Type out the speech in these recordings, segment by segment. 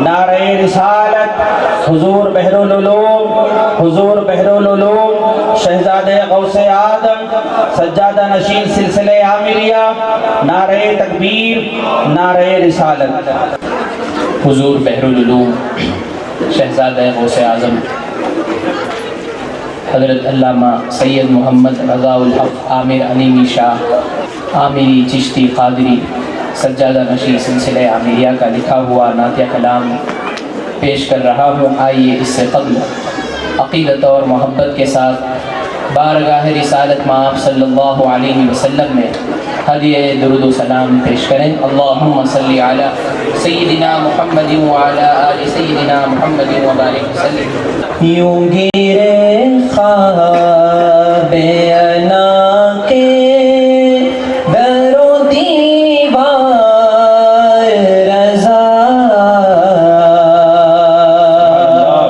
نعرہ رسالت حضور بحر العلوم، حضور بحر العلوم شہزادہ غوث اعظم سجادہ نشین سلسلہ عامریہ، نعرہ تکبیر، نعرہ رسالت۔ حضور بحر العلوم شہزادہ غوث اعظم حضرت علامہ سید محمد رضا الحق عامر علیمی شاہ عامری چشتی قادری سجادہ نشین سلسلہ عامریہ کا لکھا ہوا نعتیہ کلام پیش کر رہا ہوں۔ آئیے اس سے قبل عقیدت اور محبت کے ساتھ بارگاہ رسالت مآب صلی اللہ علیہ وسلم میں ہدیہ درود و سلام پیش کریں۔ اللہم صلی علی سیدنا محمد وعلی آل سیدنا محمد وبارک وسلم۔ یوں گرے خواب انا کے در و دیوار رضا،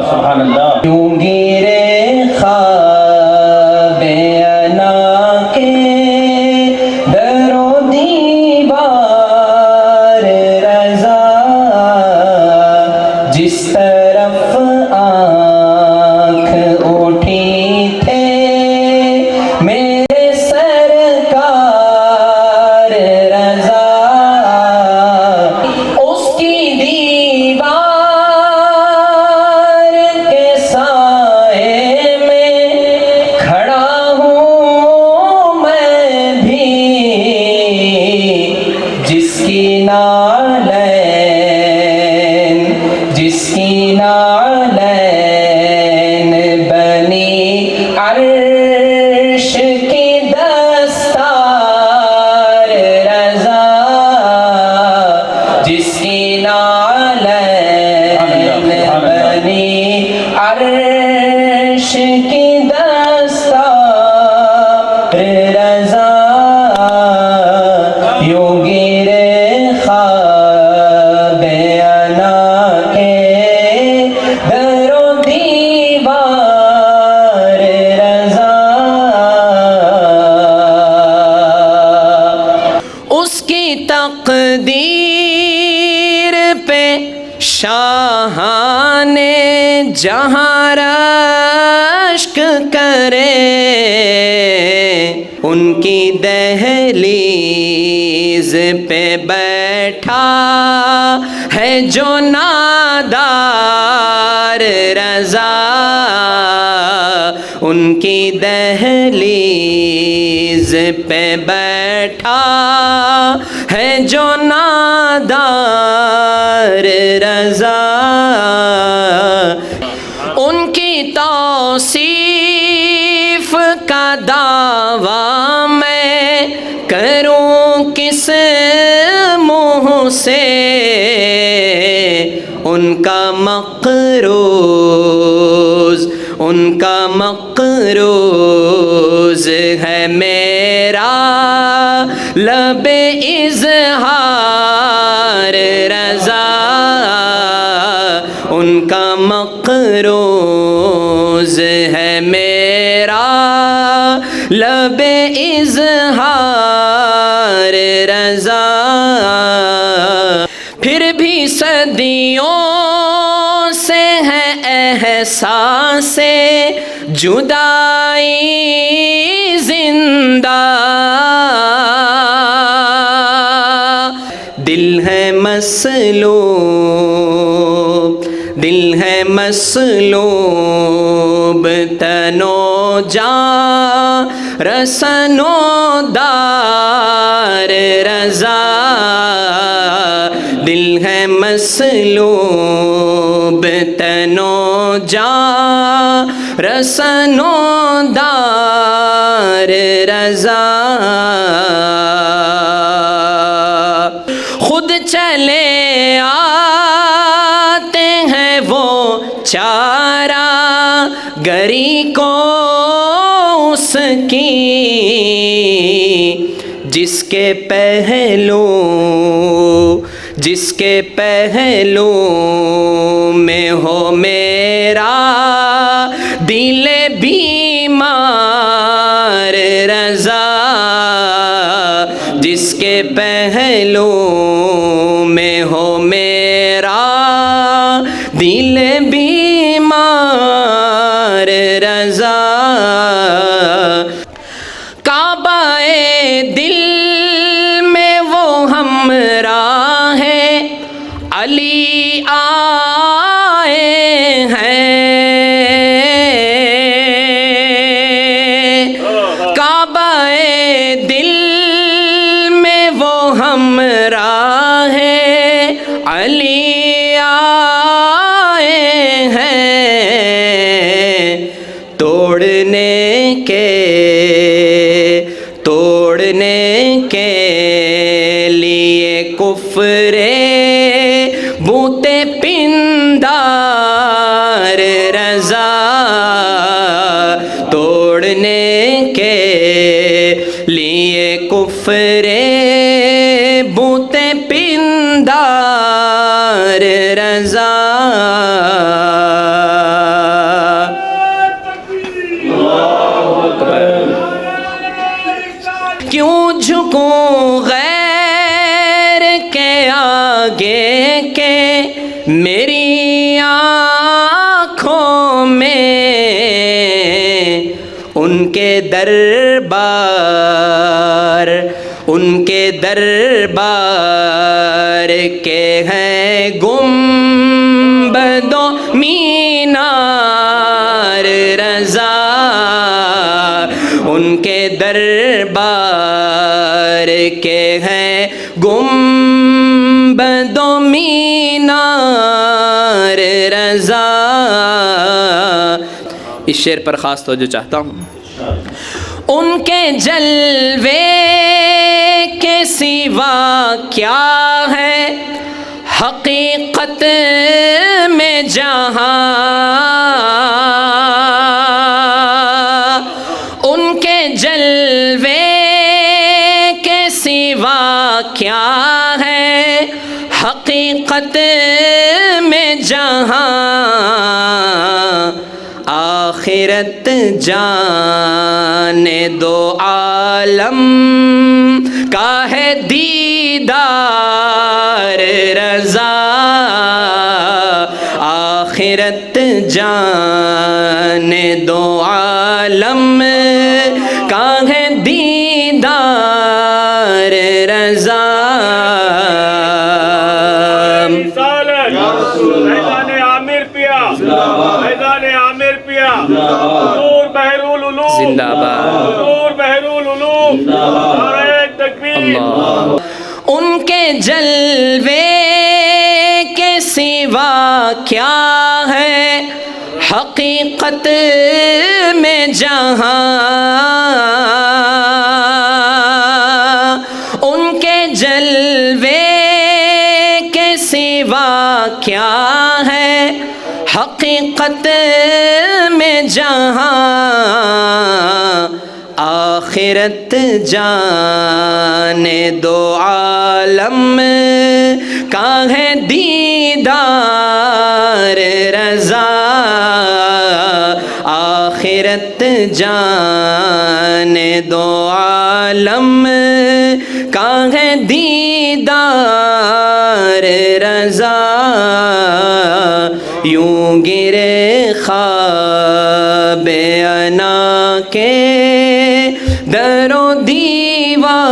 سبحان اللہ۔ یوں گرے خواب انا کے در و دیوار رضا، جس طرف اٹھی تھے میرے سرکار رضا، اس کی دیوار کے سائے میں کھڑا ہوں میں بھی، جس کی نالین عرش کی دستار رضا، جس کی نالین بنی عرش کی دستار رضا، یوں گرے خواب انا کے در و دیوار رضا، اس کی تقدیر پہ شاہان جہاں رشک کرے، ان کی دہلیز پہ بیٹھا ہے جو نادار رضا، ان کی دہلیز پہ بیٹھا ہے جو نادار رضا، ان کی توصیف کا دعویٰ میں کروں کس منہ سے، ان کا مقروض ہے میرا لب اظہار رضا، ان کا مقروض ہے میرا لب اظہار رضا، پھر بھی صدیوں سے ہے احساس جدائی زندہ، دل ہے مسلوب تنو جاں رسنو دار رضا، دل ہے مسلوب تنو جاں رسنو دار رضا، خود چلے آتے ہیں وہ چارہ گری کو اس کی، جس کے پہلو میں ہو میرا دل بیمار رضا، جس کے پہلو میں ہو میرا دل بیمار رضا کعبہ دل میں وہ ہمراہ ہے علی آئے ہیں کعبہ دل میں وہ ہمراہ ہے علی آئے ہیں توڑنے کے لیے کفر بت پندار رضا توڑنے کے لیے کفر بت پندار رضا کیوں جھکوں غیر کے آگے کہ میری آنکھوں میں ان کے دربار کے ہیں گنبد و مینار رضا ان کے دربار کے ہیں گنبد و مینار رضا اس شعر پر خاص توجہ چاہتا ہوں ان کے جلوے کے سوا کیا ہے حقیقت میں جہاں ان کے جلوے کے سوا کیا ہے حقیقت میں جہاں آخرت جانے دو عالم کا ہے دیدار رضا آخرت جانے دو عالم کا ہے دیدار رضا میدان عامر پیا میدان عامر پیا حضور بحر العلوم زندہ باد حضور بحر العلوم نعرہ تکبیر ان کے جلوے کے سوا کیا ہے حقیقت میں جہاں ان کے جلوے کے سوا کیا ہے حقیقت میں جہاں آخرت جانے دو عالم کا ہے دیدار رضا آخرت جانے دو عالم کا ہے دیدار رضا یوں گرے خواب انا کے در و دیوار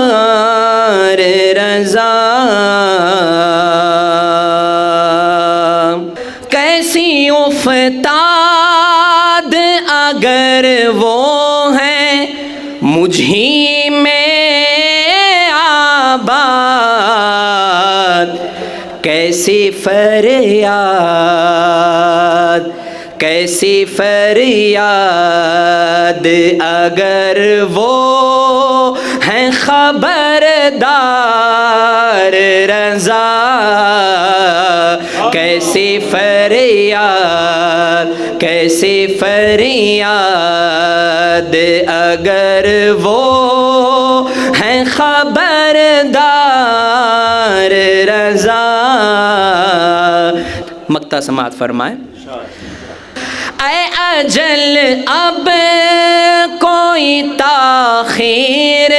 رضا کیسی افتاد اگر وہ ہیں مجھ ہی میں آباد کیسی فریاد اگر وہ ہیں خبردار رضا کیسی فریاد اگر وہ ہیں خبردار رضا مقطع سماعت فرمائیں اے اجل اب کوئی تاخیر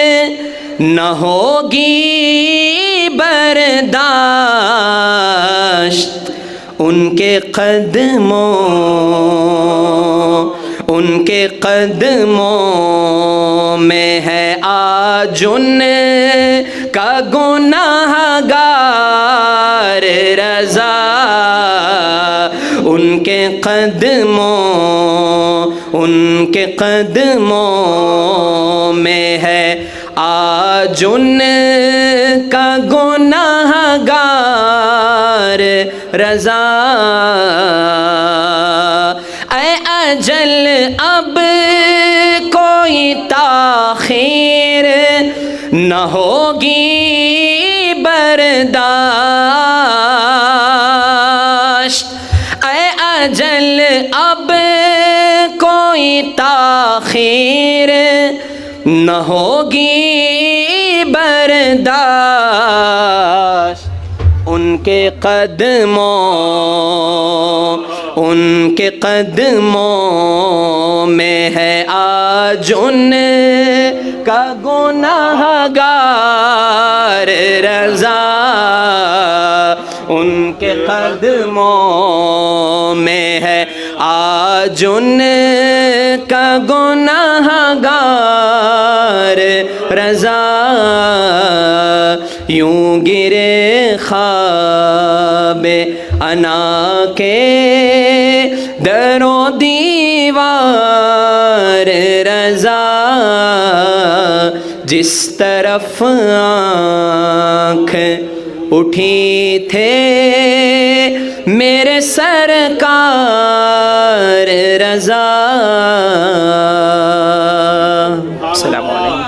نہ ہوگی برداشت ان کے قدموں میں ہے آج ان کا گناہ گار رضا، ان کے قدموں میں ہے آج ان کا گناہ گار رضا۔ اے اجل اب کوئی تاخیر نہ ہوگی برداشت، اے اجل اب کوئی تاخیر نہ ہوگی برداشت، ان کے قدموں میں ہے آج ان کا گناہ گار رضا، ان کے قدموں میں ہے آج ان کا گناہ گار رضا۔ یوں گرے خواب انا کے در و دیوار رضا، جس طرف آنکھ اٹھی تھے میرے سرکار رضا۔ السلام علیکم۔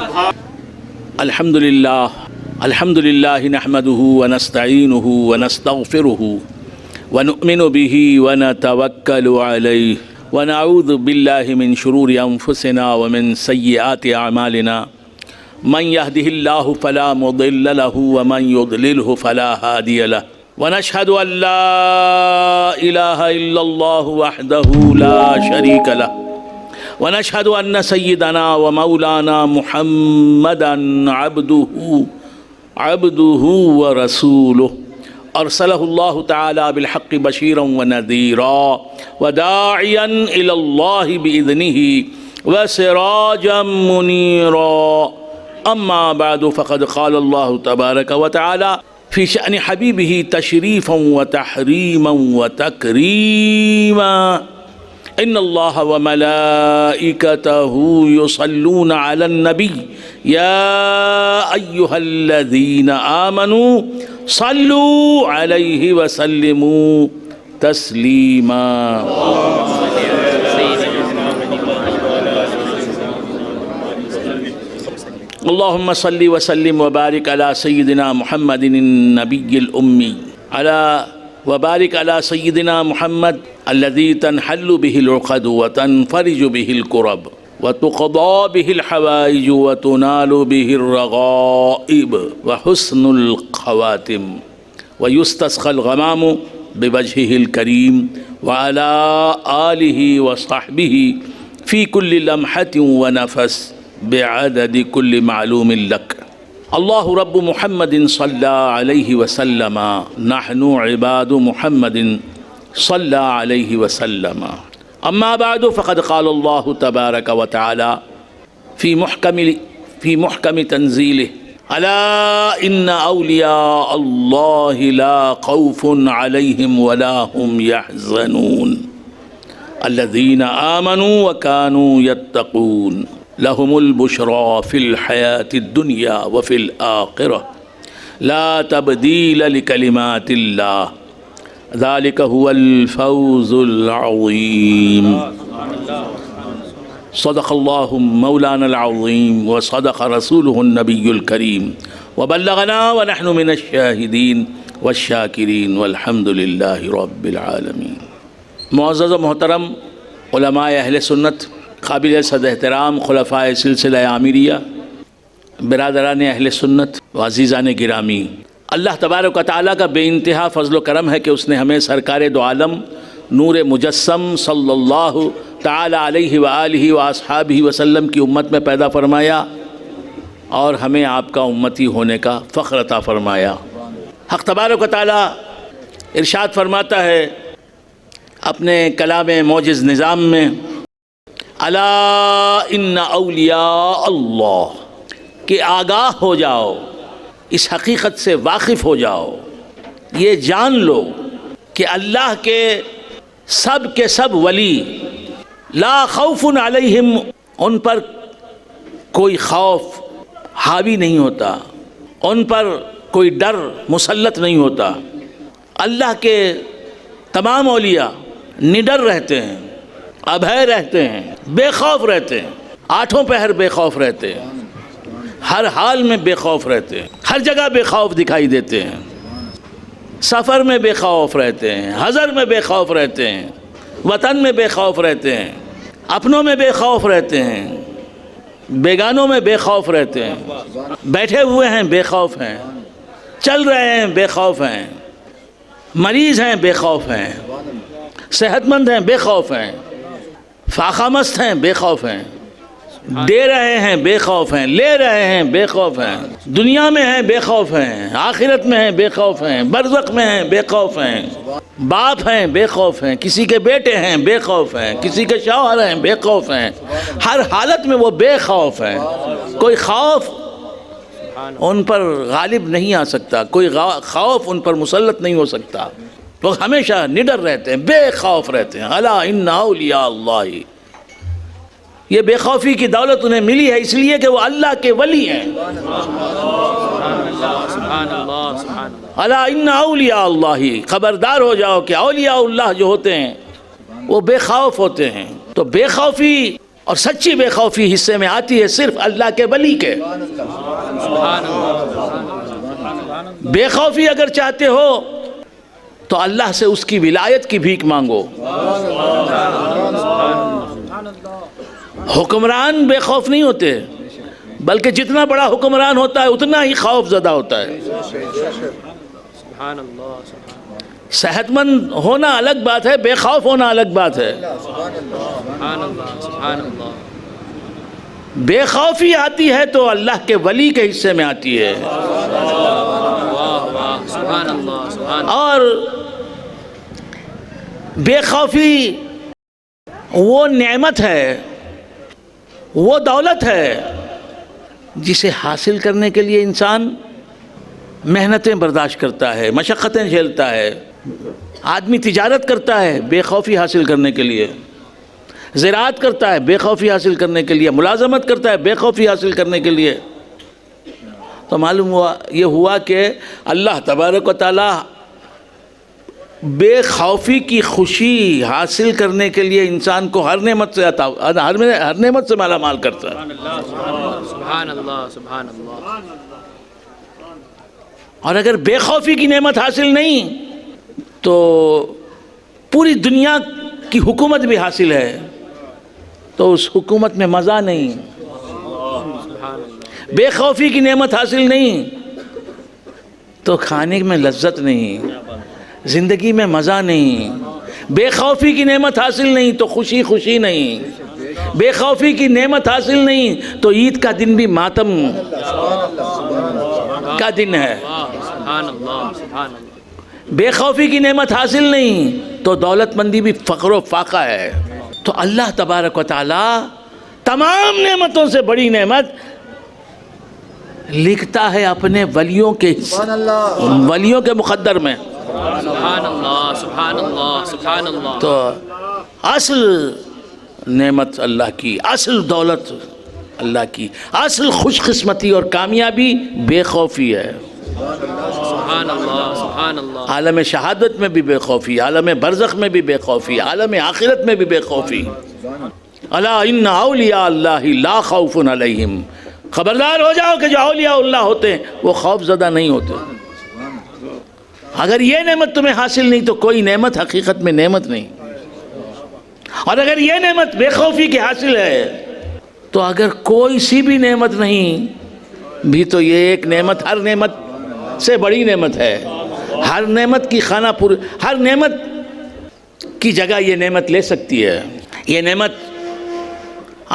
الحمد لله نحمده ونستعينه ونستغفره ونؤمن به ونتوكل عليه ونعوذ بالله من شرور أنفسنا ومن سيئات أعمالنا، من يهده الله فلا مضل له ومن يضلله فلا هادي له، ونشهد أن لا إله إلا الله وحده لا شريك له، ونشهد أن سيدنا ومولانا محمدا عبده ورسوله، أرسله الله تعالى بالحق بشيرا ونذيرا وداعيا إلى الله بإذنه وسراجا منيرا، أما بعد فقد قال الله تبارك وتعالى في شأن حبيبه تشريفا وتحريما وتكريما، إن الله وملائكته يصلون على النبي يا أيها الذين آمنوا صلوا عليه وسلموا تسليما۔ اللهم صل وسلم وبارك على سيدنا محمد النبي الأمي وبارك على سيدنا محمد الذي تنحل به العقد وتنفرج به الكرب وتقضى به الحوائج وتنال به الرغائب وحسن الخواتم ويستسقى الغمام بوجهه الكريم وعلى آله وصحبه في كل لمحة ونفس بعدد كل معلوم لك۔ اللہ رب محمد صلی علیہ وسلم، نحن عباد محمد صلی علیہ وسلم، اما بعد فقد قال اللہ تبارک وتعالی فی محکم تنزیلہ، الا ان اولیاء اللہ لا خوف علیہم ولا هم يحزنون الذین آمنوا وكانوا يتقون لهم البشرى في الحياة الدنيا وفي الآخرة لا تبديل لكلمات الله ذلك هو الفوز العظيم۔ صدق الله مولانا العظيم وصدق رسوله النبي الكريم وبلغنا ونحن من الشاهدين والشاكرين والحمد لله رب العالمين۔ معزز و محترم علماء اہل سنت، قابل صد احترام خلفائے سلسلہ عامریہ، برادران اہل سنت و عزیزان گرامی، اللہ تبارک و تعالیٰ کا بے انتہا فضل و کرم ہے کہ اس نے ہمیں سرکار دو عالم نور مجسم صلی اللہ تعالی علیہ وآلہ واصحابہ وسلم کی امت میں پیدا فرمایا اور ہمیں آپ کا امتی ہونے کا فخر عطا فرمایا۔ حق تبارک و تعالیٰ ارشاد فرماتا ہے اپنے کلام موجز نظام میں الا ان اولیاء اللہ کہ آگاہ ہو جاؤ، اس حقیقت سے واقف ہو جاؤ، یہ جان لو کہ اللہ کے سب ولی لا خوف علیہم، ان پر کوئی خوف حاوی نہیں ہوتا، ان پر کوئی ڈر مسلط نہیں ہوتا۔ اللہ کے تمام اولیاء نڈر رہتے ہیں، ابھے رہتے ہیں، بے خوف رہتے ہیں، آٹھوں پہر بے خوف رہتے ہیں، ہر حال میں بے خوف رہتے ہیں، ہر جگہ بے خوف دکھائی دیتے ہیں، سفر میں بے خوف رہتے ہیں، حضر میں بے خوف رہتے ہیں، وطن میں بے خوف رہتے ہیں، اپنوں میں بے خوف رہتے ہیں، بیگانوں میں بے خوف رہتے ہیں، بیٹھے ہوئے ہیں بے خوف ہیں، چل رہے ہیں بے خوف ہیں، مریض ہیں بے خوف ہیں، صحت مند ہیں بے خوف ہیں، فاقہ مست ہیں بے خوف ہیں، دے رہے ہیں بے خوف ہیں، لے رہے ہیں بے خوف ہیں، دنیا میں ہیں بے خوف ہیں، آخرت میں ہیں بے خوف ہیں، برزخ میں ہیں بے خوف ہیں، باپ ہیں بے خوف ہیں، کسی کے بیٹے ہیں بے خوف ہیں، کسی کے شوہر ہیں بے خوف ہیں، ہر حالت میں وہ بے خوف ہیں، کوئی خوف ان پر غالب نہیں آ سکتا، کوئی خوف ان پر مسلط نہیں ہو سکتا، وہ ہمیشہ نڈر رہتے ہیں، بے خوف رہتے ہیں۔ الا ان اولیاء اللہ، یہ بے خوفی کی دولت انہیں ملی ہے اس لیے کہ وہ اللہ کے ولی ہیں۔ الا ان اولیاء اللہ، خبردار ہو جاؤ کہ اولیاء اللہ جو ہوتے ہیں وہ بے خوف ہوتے ہیں۔ تو بے خوفی اور سچی بے خوفی حصے میں آتی ہے صرف اللہ کے ولی کے۔ بے خوفی اگر چاہتے ہو تو اللہ سے اس کی ولایت کی بھیک مانگو۔ حکمران بے خوف نہیں ہوتے، بلکہ جتنا بڑا حکمران ہوتا ہے اتنا ہی خوف زدہ ہوتا ہے۔ صحت مند ہونا الگ بات ہے، بے خوف ہونا الگ بات ہے۔ بے خوفی آتی ہے تو اللہ کے ولی کے حصے میں آتی ہے، اور بے خوفی وہ نعمت ہے، وہ دولت ہے جسے حاصل کرنے کے لیے انسان محنتیں برداشت کرتا ہے، مشقتیں جھیلتا ہے۔ آدمی تجارت کرتا ہے بے خوفی حاصل کرنے کے لیے، زراعت کرتا ہے بے خوفی حاصل کرنے کے لیے، ملازمت کرتا ہے بے خوفی حاصل کرنے کے لیے۔ تو معلوم ہوا کہ اللہ تبارک و تعالی بے خوفی کی خوشی حاصل کرنے کے لیے انسان کو ہر نعمت سے ہر نعمت سے مالا مال کرتا ہے۔ سبحان اللہ، سبحان اللہ۔ اور اگر بے خوفی کی نعمت حاصل نہیں تو پوری دنیا کی حکومت بھی حاصل ہے تو اس حکومت میں مزہ نہیں۔ بے خوفی کی نعمت حاصل نہیں تو کھانے میں لذت نہیں، زندگی میں مزہ نہیں۔ بے خوفی کی نعمت حاصل نہیں تو خوشی نہیں۔ بے خوفی کی نعمت حاصل نہیں تو عید کا دن بھی ماتم کا دن ہے۔ بے خوفی کی نعمت حاصل نہیں تو دولت مندی بھی فقر و فاقہ ہے۔ تو اللہ تبارک و تعالی تمام نعمتوں سے بڑی نعمت لکھتا ہے اپنے ولیوں کے ولیوں کے مقدر میں۔ سبحان اللہ، سبحان اللہ، سبحان اللہ۔ تو اصل نعمت اللہ کی، اصل دولت اللہ کی، اصل خوش قسمتی اور کامیابی بے خوفی ہے۔ سبحان اللہ، سبحان اللہ۔ عالم شہادت میں بھی بے خوفی، عالم برزخ میں بھی بے خوفی، عالم آخرت میں بھی بے خوفی۔ الا ان اولیاء اللہ لا خوف علیہم، خبردار ہو جاؤ کہ جو اولیاء اللہ ہوتے ہیں وہ خوف زدہ نہیں ہوتے۔ اگر یہ نعمت تمہیں حاصل نہیں تو کوئی نعمت حقیقت میں نعمت نہیں، اور اگر یہ نعمت بے خوفی کی حاصل ہے تو اگر کوئی سی بھی نعمت نہیں بھی تو یہ ایک نعمت ہر نعمت سے بڑی نعمت ہے۔ ہر نعمت کی خانہ پور، ہر نعمت کی جگہ یہ نعمت لے سکتی ہے۔ یہ نعمت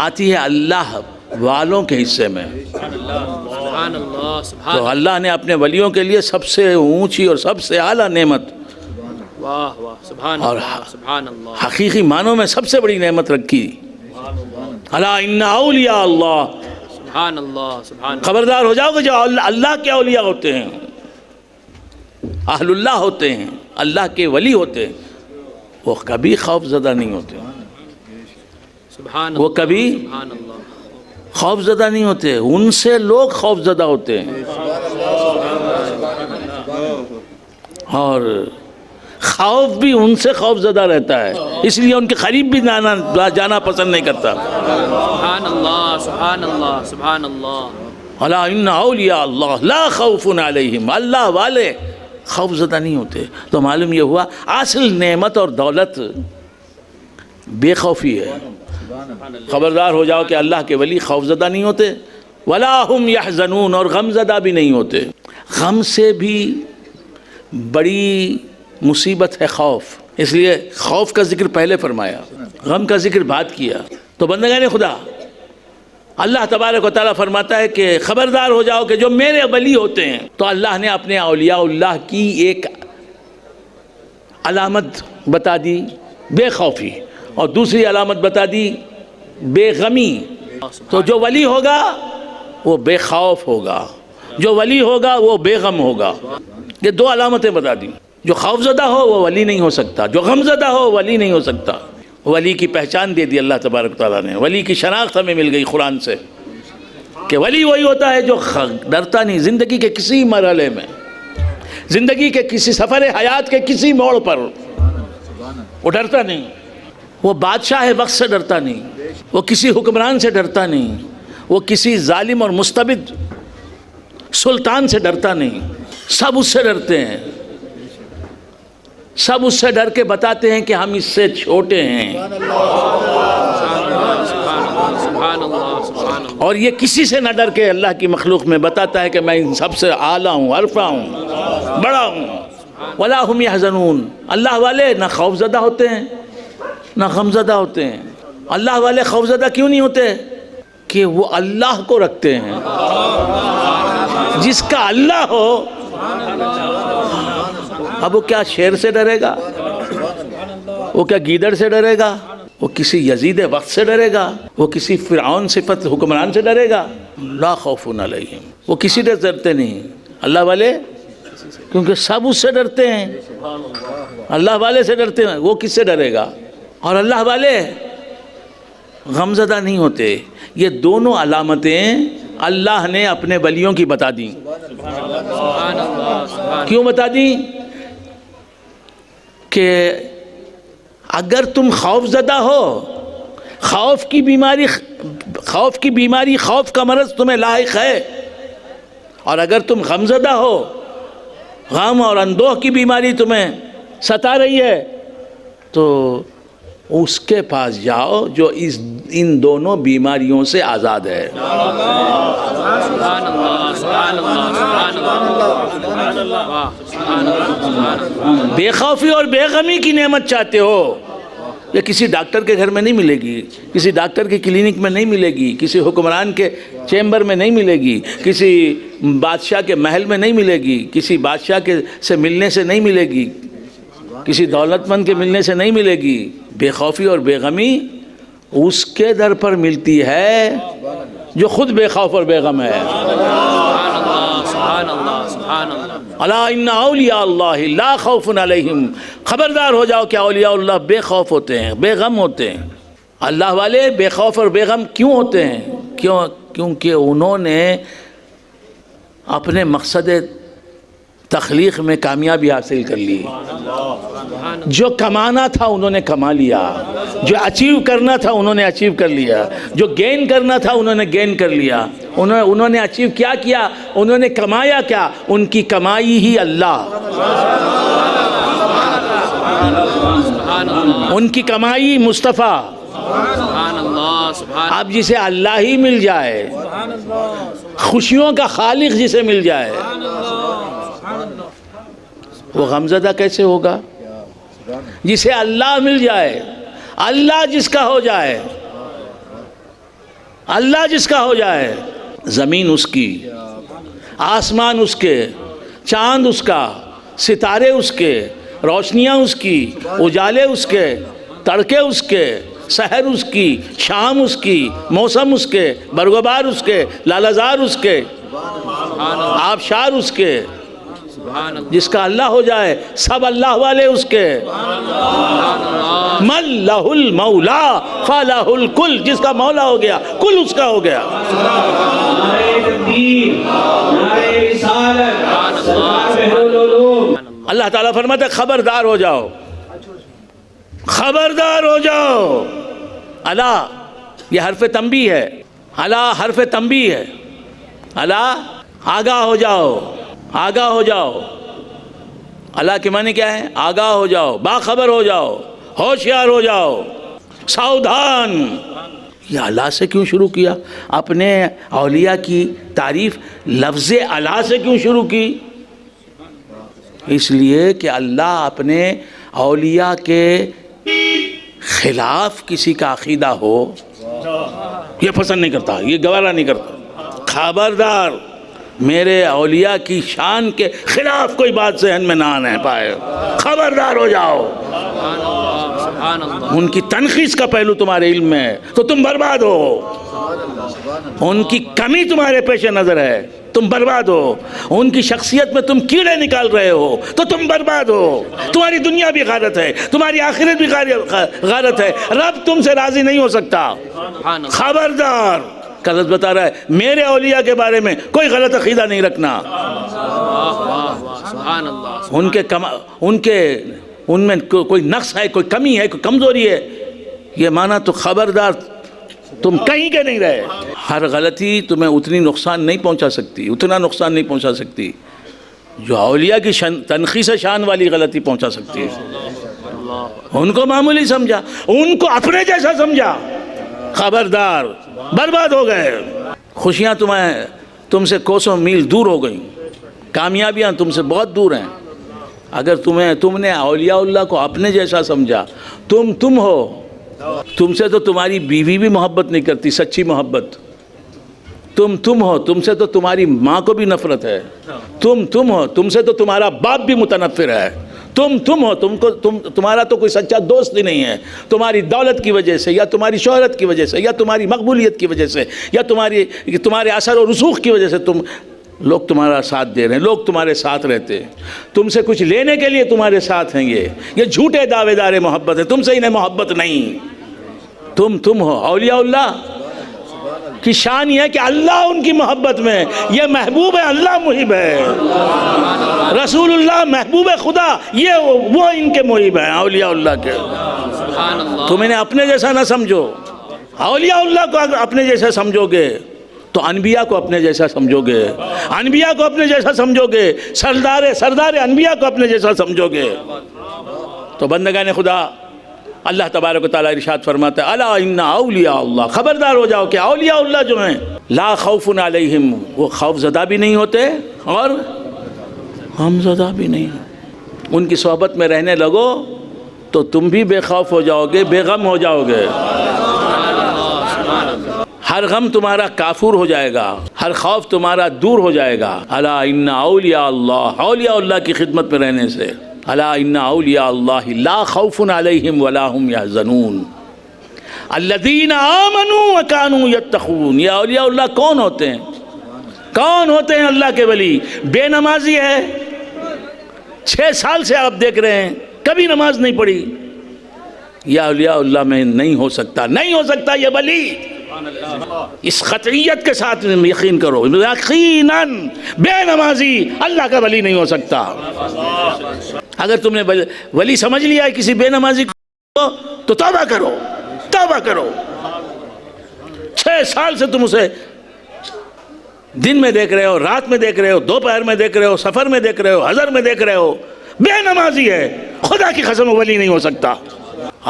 آتی ہے اللہ والوں کے حصے میں۔ سبحان اللہ، سبحان تو اللہ نے اپنے ولیوں کے لیے سب سے اونچی اور سب سے اعلیٰ نعمت واہ واہ سبحان اور اللہ سبحان اللہ حقیقی معنوں میں سب سے بڑی نعمت رکھی. الا ان اولیاء اللہ، سبحان اللہ سبحان خبردار ہو جاؤ کہ جو اللہ کے اولیاء ہوتے ہیں، اہل اللہ ہوتے ہیں، اللہ کے ولی ہوتے ہیں، وہ کبھی خوف زدہ نہیں ہوتے، سبحان وہ کبھی سبحان اللہ خوف زدہ نہیں ہوتے، ان سے لوگ خوف زدہ ہوتے ہیں. اور خوف بھی ان سے خوف زدہ رہتا ہے، اس لیے ان کے قریب بھی جانا پسند نہیں کرتا. سبحان اللہ سبحان اللہ سبحان اللہ. الا ان اولیاء اللہ لا خوف علیہم، اللہ والے خوف زدہ نہیں ہوتے. تو معلوم یہ ہوا اصل نعمت اور دولت بے خوفی ہے. خبردار ہو جاؤ کہ اللہ کے ولی خوف زدہ نہیں ہوتے. ولا هم يحزنون، اور غم زدہ بھی نہیں ہوتے. غم سے بھی بڑی مصیبت ہے خوف، اس لیے خوف کا ذکر پہلے فرمایا، غم کا ذکر بعد کیا. تو بندگان خدا، اللہ تبارک و تعالیٰ فرماتا ہے کہ خبردار ہو جاؤ کہ جو میرے ولی ہوتے ہیں. تو اللہ نے اپنے اولیاء اللہ کی ایک علامت بتا دی، بے خوفی، اور دوسری علامت بتا دی بے غمی. تو جو ولی ہوگا وہ بے خوف ہوگا، جو ولی ہوگا وہ بے غم ہوگا. یہ دو علامتیں بتا دی. جو خوف زدہ ہو وہ ولی نہیں ہو سکتا، جو غم زدہ ہو ولی نہیں ہو سکتا. ولی کی پہچان دے دی اللہ تبارک تعالیٰ نے، ولی کی شناخت ہمیں مل گئی قرآن سے کہ ولی وہی ہوتا ہے جو ڈرتا نہیں زندگی کے کسی مرحلے میں، زندگی کے کسی سفر حیات کے کسی موڑ پر وہ ڈرتا نہیں. وہ بادشاہ وقت سے ڈرتا نہیں، وہ کسی حکمران سے ڈرتا نہیں، وہ کسی ظالم اور مستبد سلطان سے ڈرتا نہیں. سب اس سے ڈرتے ہیں، سب اس سے ڈر کے بتاتے ہیں کہ ہم اس سے چھوٹے ہیں. اور یہ کسی سے نہ ڈر کے اللہ کی مخلوق میں بتاتا ہے کہ میں ان سب سے اعلیٰ ہوں، عرفہ ہوں، بڑا ہوں. ولا هم يحزنون، اللہ والے نہ خوف زدہ ہوتے ہیں نہ غم زدہ ہوتے ہیں. اللہ والے خوف زدہ کیوں نہیں ہوتے؟ کہ وہ اللہ کو رکھتے ہیں. جس کا اللہ ہو، اب وہ کیا شیر سے ڈرے گا، وہ کیا گیدڑ سے ڈرے گا، وہ کسی یزید وقت سے ڈرے گا، وہ کسی فرعون صفت حکمران سے ڈرے گا؟ لا خوف علیہم، وہ کسی سے ڈرتے نہیں اللہ والے، کیونکہ سب اس سے ڈرتے ہیں. اللہ والے سے ڈرتے ہیں، وہ کس سے ڈرے گا؟ اور اللہ والے غمزدہ نہیں ہوتے. یہ دونوں علامتیں اللہ نے اپنے ولیوں کی بتا دیں. کیوں بتا دیں؟ کہ اگر تم خوف زدہ ہو، خوف کی بیماری خوف کا مرض تمہیں لاحق ہے، اور اگر تم غمزدہ ہو، غم اور اندوہ کی بیماری تمہیں ستا رہی ہے، تو اس کے پاس جاؤ جو ان دونوں بیماریوں سے آزاد ہے. بے خوفی اور بے غمی کی نعمت چاہتے ہو، یہ کسی ڈاکٹر کے گھر میں نہیں ملے گی، کسی ڈاکٹر کے کلینک میں نہیں ملے گی، کسی حکمران کے چیمبر میں نہیں ملے گی، کسی بادشاہ کے محل میں نہیں ملے گی، کسی بادشاہ سے ملنے سے نہیں ملے گی، کسی دولت مند کے ملنے سے نہیں ملے گی. بے خوفی اور بے غمی اس کے در پر ملتی ہے جو خود بے خوف اور بے غم ہے. الا ان اولیاء اللہ لا خوف علیہم، خبردار ہو جاؤ کہ اولیاء اللہ بے خوف ہوتے ہیں، بے غم ہوتے ہیں. اللہ والے بے خوف اور بے غم کیوں ہوتے ہیں؟ کیونکہ انہوں نے اپنے مقصد تخلیق میں کامیابی حاصل کر لی. جو کمانا تھا انہوں نے کما لیا، جو اچیو کرنا تھا انہوں نے اچیو کر لیا، جو گین کرنا تھا انہوں نے گین کر لیا. انہوں نے اچیو کیا، انہوں نے کمایا کیا؟ ان کی کمائی ہی اللہ، ان کی کمائی مصطفیٰ. اب جسے اللہ ہی مل جائے، خوشیوں کا خالق جسے مل جائے، وہ غمزدہ کیسے ہوگا؟ جسے اللہ مل جائے، اللہ جس کا ہو جائے، اللہ جس کا ہو جائے، زمین اس کی، آسمان اس کے، چاند اس کا، ستارے اس کے، روشنیاں اس کی، اجالے اس کے، تڑکے اس کے، سحر اس کی، شام اس کی، موسم اس کے، برگبار اس کے، لالازار اس کے، آبشار اس کے، جس کا اللہ ہو جائے سب اللہ والے اس کے، من لہ المولا فلہ الکل، جس کا مولا ہو گیا کل اس کا ہو گیا۔ نعرہ تکبیر، نعرہ رسالت، سرکار بحر العلوم۔ اللہ تعالیٰ فرماتا ہے خبردار ہو جاؤ، خبردار ہو جاؤ۔ الا یہ حرف تنبیہ ہے، الا حرف تنبیہ ہے، الا آگاہ ہو جاؤ، آگاہ ہو جاؤ۔ اللہ کے معنی کیا ہے؟ آگاہ ہو جاؤ، باخبر ہو جاؤ، ہوشیار ہو جاؤ، ساودھان۔ یہ اللہ سے کیوں شروع کیا؟ اپنے اولیاء کی تعریف لفظ اللہ سے کیوں شروع کی؟ اس لیے کہ اللہ اپنے اولیاء کے خلاف کسی کا عقیدہ ہو یہ پسند نہیں کرتا، یہ گوارا نہیں کرتا۔ خبردار، میرے اولیاء کی شان کے خلاف کوئی بات ذہن میں نہ آنے پائے، خبردار ہو جاؤ۔ ان کی تنخیص کا پہلو تمہارے علم میں ہے تو تم برباد ہو، ان کی کمی تمہارے پیش نظر ہے تم برباد ہو، ان کی شخصیت میں تم کیڑے نکال رہے ہو تو تم برباد ہو۔ تمہاری دنیا بھی غارت ہے، تمہاری آخرت بھی غارت ہے، رب تم سے راضی نہیں ہو سکتا۔ خبردار، قدرت بتا رہا ہے میرے اولیاء کے بارے میں کوئی غلط عقیدہ نہیں رکھنا، ان میں کوئی نقص ہے، کوئی کمی ہے، کوئی کمزوری ہے، یہ مانا تو خبردار تم کہیں کے نہیں رہے۔ ہر غلطی تمہیں اتنی نقصان نہیں پہنچا سکتی، اتنا نقصان نہیں پہنچا سکتی جو اولیاء کی تنخیص شان والی غلطی پہنچا سکتی ہے۔ ان کو معمولی سمجھا، ان کو اپنے جیسا سمجھا، خبردار، برباد ہو گئے۔ خوشیاں تم سے کوسوں میل دور ہو گئیں، کامیابیاں تم سے بہت دور ہیں۔ اگر تم نے اولیاء اللہ کو اپنے جیسا سمجھا، تم ہو، تم سے تو تمہاری بیوی بھی محبت نہیں کرتی، سچی محبت، تم ہو، تم سے تو تمہاری ماں کو بھی نفرت ہے، تم ہو، تم سے تو تمہارا باپ بھی متنفر ہے، تم ہو، تمہارا تو کوئی سچا دوست ہی نہیں ہے۔ تمہاری دولت کی وجہ سے، یا تمہاری شہرت کی وجہ سے، یا تمہاری مقبولیت کی وجہ سے، یا تمہارے اثر و رسوخ کی وجہ سے لوگ تمہارا ساتھ دے رہے ہیں، لوگ تمہارے ساتھ رہتے ہیں، تم سے کچھ لینے کے لیے تمہارے ساتھ ہیں۔ یہ جھوٹے دعوے دار محبت ہے، تم سے انہیں محبت نہیں۔ تم ہو اولیاء اللہ کی شان یہ ہے کہ اللہ ان کی محبت میں، یہ محبوب ہے، اللہ محب ہے، رسول اللہ محبوب خدا، یہ وہ ان کے محب ہیں، اولیاء اللہ کے۔ تم انہیں اپنے جیسا نہ سمجھو، اولیاء اللہ کو اپنے جیسا سمجھو گے تو انبیاء کو اپنے جیسا سمجھو گے، انبیاء کو اپنے جیسا سمجھو گے، سردار انبیاء کو اپنے جیسا سمجھو گے۔ تو بندگان خدا، اللہ تبارک و تعالیٰ ارشاد فرماتا ہے الا ان اولیاء اللہ، خبردار ہو جاؤ کہ اولیاء اللہ جو ہیں لا خوف علیہم، وہ خوف زدہ بھی نہیں ہوتے اور غم زدہ بھی نہیں۔ ان کی صحبت میں رہنے لگو تو تم بھی بے خوف ہو جاؤ گے، بے غم ہو جاؤ گے، ہر غم تمہارا کافور ہو جائے گا، ہر خوف تمہارا دور ہو جائے گا۔ الا ان اولیاء اللہ، اولیاء اللہ کی خدمت میں رہنے سے، الا ان اولیاء اللہ لا خوف علیہم ولا هم يحزنون الذین آمنوا وکانوا یتقون۔ یہ اولیاء اللہ کون ہوتے ہیں؟ کون ہوتے ہیں اللہ کے ولی؟ بے نمازی ہے، 6 سال سے آپ دیکھ رہے ہیں کبھی نماز نہیں پڑھی، یہ اولیاء اللہ میں نہیں ہو سکتا، نہیں ہو سکتا یہ ولی۔ اس قطعیت کے ساتھ یقین کرو، یقیناً بے نمازی اللہ کا ولی نہیں ہو سکتا۔ اگر تم نے ولی سمجھ لیا ہے کسی بے نمازی کو تو توبہ کرو، توبہ کرو۔ 6 سال سے تم اسے دن میں دیکھ رہے ہو، رات میں دیکھ رہے ہو، دوپہر میں دیکھ رہے ہو، سفر میں دیکھ رہے ہو، حضر میں دیکھ رہے ہو، بے نمازی ہے، خدا کی قسم ولی نہیں ہو سکتا۔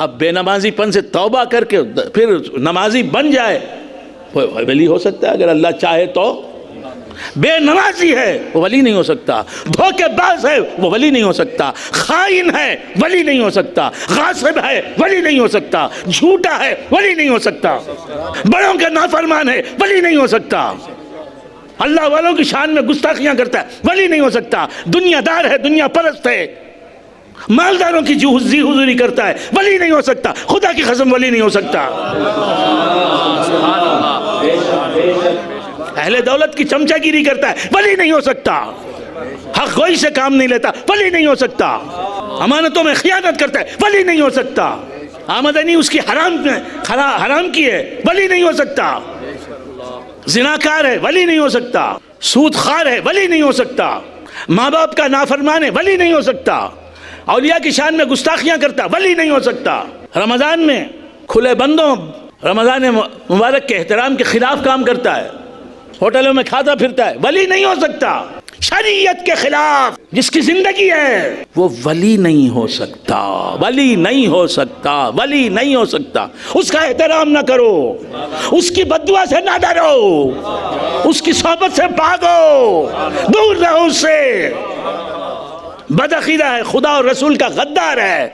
اب بے نمازی پن سے توبہ کر کے پھر نمازی بن جائے، وہ ولی ہو سکتا ہے اگر اللہ چاہے تو۔ بے نمازی ہے وہ ولی نہیں ہو سکتا، دھوکے باز ہے وہ ولی نہیں ہو سکتا، خائن ہے ولی نہیں ہو سکتا، غاصب ہے ولی نہیں ہو سکتا، جھوٹا ہے ولی نہیں ہو سکتا، بڑوں کے نافرمان ہے ولی نہیں ہو سکتا، اللہ والوں کی شان میں گستاخیاں کرتا ہے ولی نہیں ہو سکتا، دنیا دار ہے، دنیا پرست ہے مالداروں کی جی حضوری کرتا ہے، ولی نہیں ہو سکتا. خدا کی قسم ولی نہیں ہو سکتا. اہل دولت کی چمچہ گیری کرتا ہے، ولی نہیں ہو سکتا. حق گوئی سے کام نہیں لیتا، ولی نہیں ہو سکتا. امانتوں میں خیانت کرتا ہے، ولی نہیں ہو سکتا. آمدنی اس کی حرام کی ہے، ولی نہیں ہو سکتا. زناکار ہے، ولی نہیں ہو سکتا. سود خار ہے، ولی نہیں ہو سکتا. ماں باپ کا نافرمان ہے، ولی نہیں ہو سکتا. اولیاء کی شان میں گستاخیاں کرتا، ولی نہیں ہو سکتا. رمضان میں کھلے بندوں رمضان مبارک کے احترام کے خلاف کام کرتا ہے، ہوٹلوں میں کھاتا پھرتا ہے، ولی نہیں ہو سکتا. شریعت کے خلاف جس کی زندگی ہے وہ ولی نہیں ہو سکتا. ولی نہیں ہو سکتا. ولی نہیں ہو سکتا. اس کا احترام نہ کرو، اس کی بددعا سے نہ ڈرو، اس کی صحبت سے بھاگو، دور رہو اس سے. بدعقیدہ ہے، خدا اور رسول کا غدار ہے،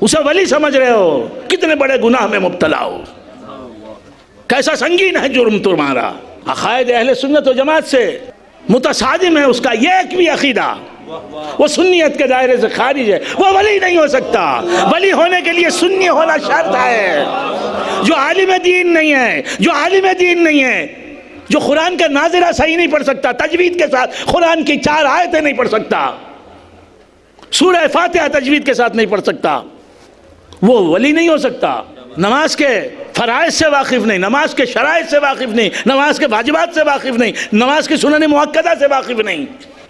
اسے ولی سمجھ رہے ہو. کتنے بڑے گناہ میں مبتلا ہو، کیسا سنگین ہے جرم تمہارا. عقائد اہل سنت و جماعت سے متصادم ہے اس کا یہ ایک بھی عقیدہ، وہ سنیت کے دائرے سے خارج ہے، وہ ولی نہیں ہو سکتا. ولی ہونے کے لیے سنی ہونا شرط ہے. جو عالم دین نہیں ہے، جو عالم دین نہیں ہے، جو قرآن کا ناظرہ صحیح نہیں پڑھ سکتا، تجوید کے ساتھ قرآن کی 4 آیتیں نہیں پڑھ سکتا، سورہ فاتحہ تجوید کے ساتھ نہیں پڑھ سکتا، وہ ولی نہیں ہو سکتا. نماز کے فرائض سے واقف نہیں، نماز کے شرائط سے واقف نہیں، نماز کے واجبات سے واقف نہیں، نماز کی سنن مؤکدہ سے واقف نہیں،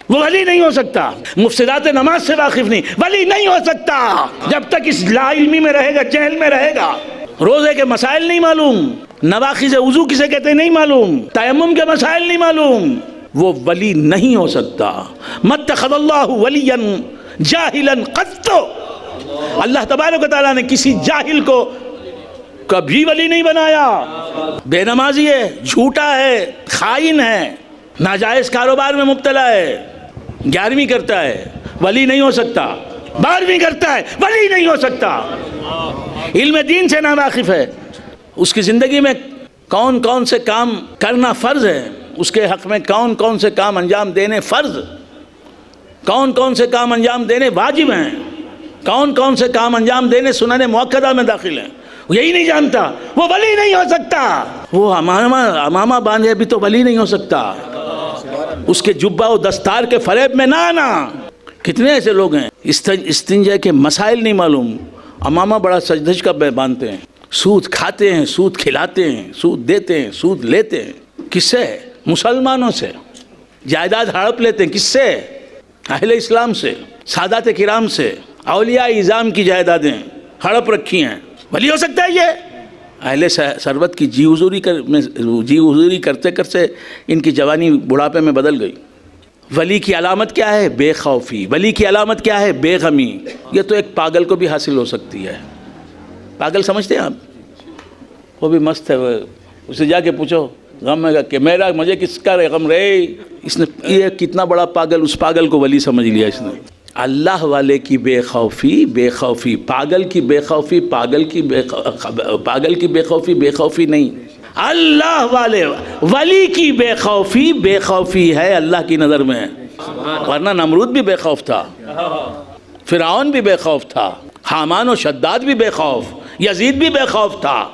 وہ ولی نہیں ہو سکتا. مفسدات نماز سے واقف نہیں، ولی نہیں ہو سکتا. جب تک اس لا علمی میں رہے گا، جہل میں رہے گا، روزے کے مسائل نہیں معلوم، نواقض وضو کسے کہتے ہیں نہیں معلوم، تیمم کے مسائل نہیں معلوم، وہ ولی نہیں ہو سکتا. متخذ اللہ ولیا جاہلا قط. اللہ تبارک و تعالیٰ نے کسی جاہل کو کبھی ولی نہیں بنایا. بے نمازی ہے، جھوٹا ہے، خائن ہے، ناجائز کاروبار میں مبتلا ہے، 11ویں کرتا ہے، ولی نہیں ہو سکتا. 12ویں کرتا ہے، ولی نہیں ہو سکتا. علم دین سے ناواقف ہے، اس کی زندگی میں کون کون سے کام کرنا فرض ہے، اس کے حق میں کون کون سے کام انجام دینے فرض، کون کون سے کام انجام دینے واجب ہیں، کون کون سے کام انجام دینے سنن مؤکدہ میں داخل ہیں، یہی نہیں جانتا، وہ ولی نہیں ہو سکتا. وہ امامہ باندھے بھی تو ولی نہیں ہو سکتا. اس کے جبہ و دستار کے فریب میں نہ آنا. کتنے ایسے لوگ ہیں استنجا کے مسائل نہیں معلوم، امامہ بڑا سجدھج کا باندھتے ہیں، سود کھاتے ہیں، سود کھلاتے ہیں، سود دیتے ہیں، سود لیتے ہیں. کس سے؟ مسلمانوں سے. جائیداد ہڑپ لیتے ہیں، کس سے؟ اہل اسلام سے، سادات کرام سے. اولیاء اعظام کی جائیدادیں ہڑپ رکھی ہیں. ولی ہو سکتا ہے یہ؟ اہل ثروت کی جی حضوری کرتے کرتے ان کی جوانی بڑھاپے میں بدل گئی. ولی کی علامت کیا ہے؟ بے خوفی. ولی کی علامت کیا ہے؟ بے غمی. یہ تو ایک پاگل کو بھی حاصل ہو سکتی ہے. پاگل سمجھتے ہیں آپ؟ وہ بھی مست ہے، اسے جا کے پوچھو غم ہے کہ مجھے کس کا غم رہے. اس نے یہ کتنا بڑا پاگل، اس پاگل کو ولی سمجھ لیا اس نے. اللہ والے کی بے خوفی بے خوفی، پاگل کی بے خوفی پاگل کی بے خوفی نہیں. اللہ والے ولی کی بے خوفی ہے اللہ کی نظر میں. ورنہ نمرود بھی بے خوف تھا، فرعون بھی بے خوف تھا، حامان و شداد بھی بے خوف، یزید بھی بے خوف تھا.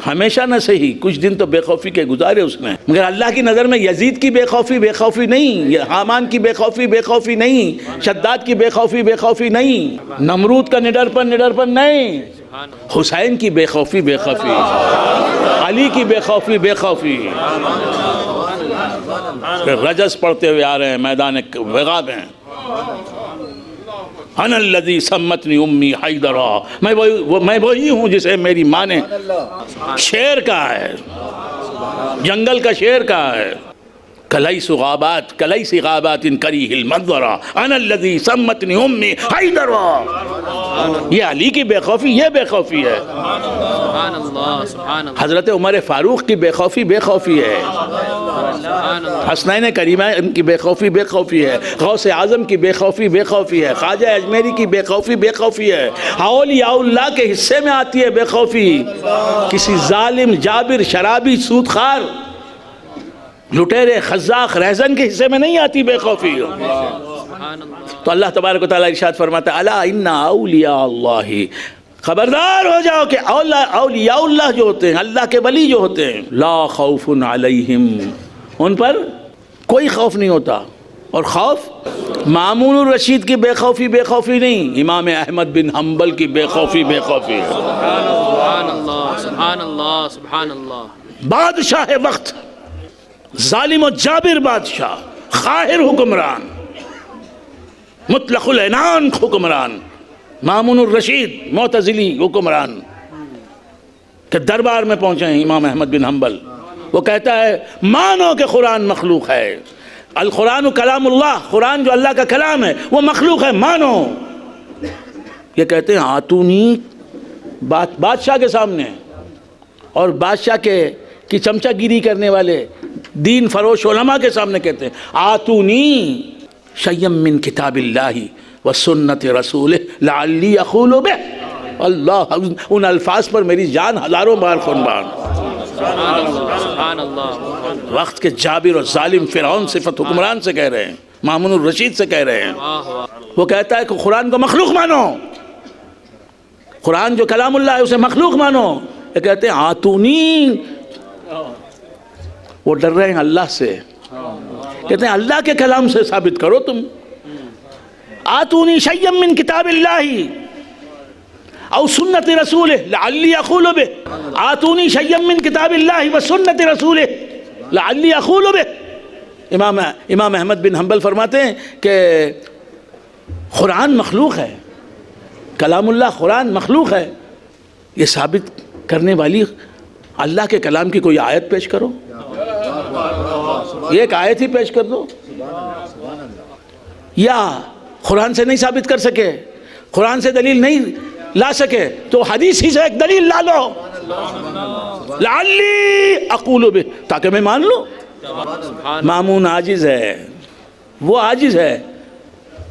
ہمیشہ نہ صحیح، کچھ دن تو بے خوفی کے گزارے اس نے، مگر اللہ کی نظر میں یزید کی بے خوفی نہیں، حامان کی بے خوفی نہیں، شداد کی بے خوفی نہیں، نمرود کا نڈرپن نہیں، حسین کی بے خوفی علی کی بے خوفی. رجس پڑھتے ہوئے آ رہے ہیں، میدان وغاب ہیں. انا الذی سمتنی امی حیدرا، میں وہی ہوں جسے میری ماں نے شیر کہا ہے، جنگل کا شیر کہا ہے. کلیس غابات کریہ المنظرا، انا الذی سمتنی امی حیدرا. یہ علی کی بے خوفی، یہ بے خوفی ہے. حضرت عمر فاروق کی بے خوفی ہے. حسنین کریمہ ان کی بے خوفی ہے. غوث اعظم کی بے خوفی ہے. خواجہ اجمیری کی بے خوفی ہے. اولیاء اللہ کے حصے میں آتی ہے بے خوفی. کسی ظالم، جابر، شرابی، سودخوار، لٹیرے، خزاق، رہزن کے حصے میں نہیں آتی بے خوفی. تو اللہ تبارک و تعالیٰ ارشاد فرماتا ہے الا ان اولیاء اللہ، خبردار ہو جاؤ کہ اولیاء اللہ جو ہوتے ہیں، اللہ کے ولی جو ہوتے ہیں، لا خوف علیہم، ان پر کوئی خوف نہیں ہوتا. اور خوف مامون الرشید کی بے خوفی نہیں، امام احمد بن حنبل کی بے خوفی. سبحان اللہ سبحان اللہ سبحان اللہ. بادشاہ وقت، ظالم و جابر بادشاہ، خاہر حکمران، مطلق العنان حکمران، مامون الرشید معتزلی حکمران کہ دربار میں پہنچے ہیں امام احمد بن حنبل. وہ کہتا ہے مانو کہ قرآن مخلوق ہے، القرآن کلام اللہ، قرآن جو اللہ کا کلام ہے وہ مخلوق ہے، مانو. یہ کہتے ہیں آتونی، بادشاہ کے سامنے، اور بادشاہ کی چمچہ گیری کرنے والے دین فروش علماء کے سامنے کہتے ہیں آتونی شیئم من کتاب اللہ و سنت رسولہ لعلی اقول بہ. اللہ، ان الفاظ پر میری جان ہزاروں بار قربان. سبحان اللہ. وقت کے جابر اور ظالم فرعون صفت حکمران سے کہہ رہے ہیں، مامون الرشید سے کہہ رہے ہیں. وہ کہتا ہے کہ قرآن کو مخلوق مانو، قرآن جو کلام اللہ ہے اسے مخلوق مانو. یہ کہتے ہیں آتونی، وہ ڈر رہے ہیں اللہ سے، کہتے ہیں اللہ کے کلام سے ثابت کرو تم. آتونی شیئم من کتاب اللہ او سنت رسولہ لعلی اقول بہ. آتونی شیئم من کتاب اللہ و سنت رسولہ لعلی اقول بہ. امام احمد بن حنبل فرماتے ہیں کہ قرآن مخلوق ہے، کلام اللہ قرآن مخلوق ہے، یہ ثابت کرنے والی اللہ کے کلام کی کوئی آیت پیش کرو، یہ ایک آیت ہی پیش کر دو. یا قرآن سے نہیں ثابت کر سکے، قرآن سے دلیل نہیں لا سکے تو حدیث ہی سے ایک دلیل لا لو، لعلی اقول بہ، تاکہ میں مان لوں. مامون عاجز ہے، وہ عاجز ہے،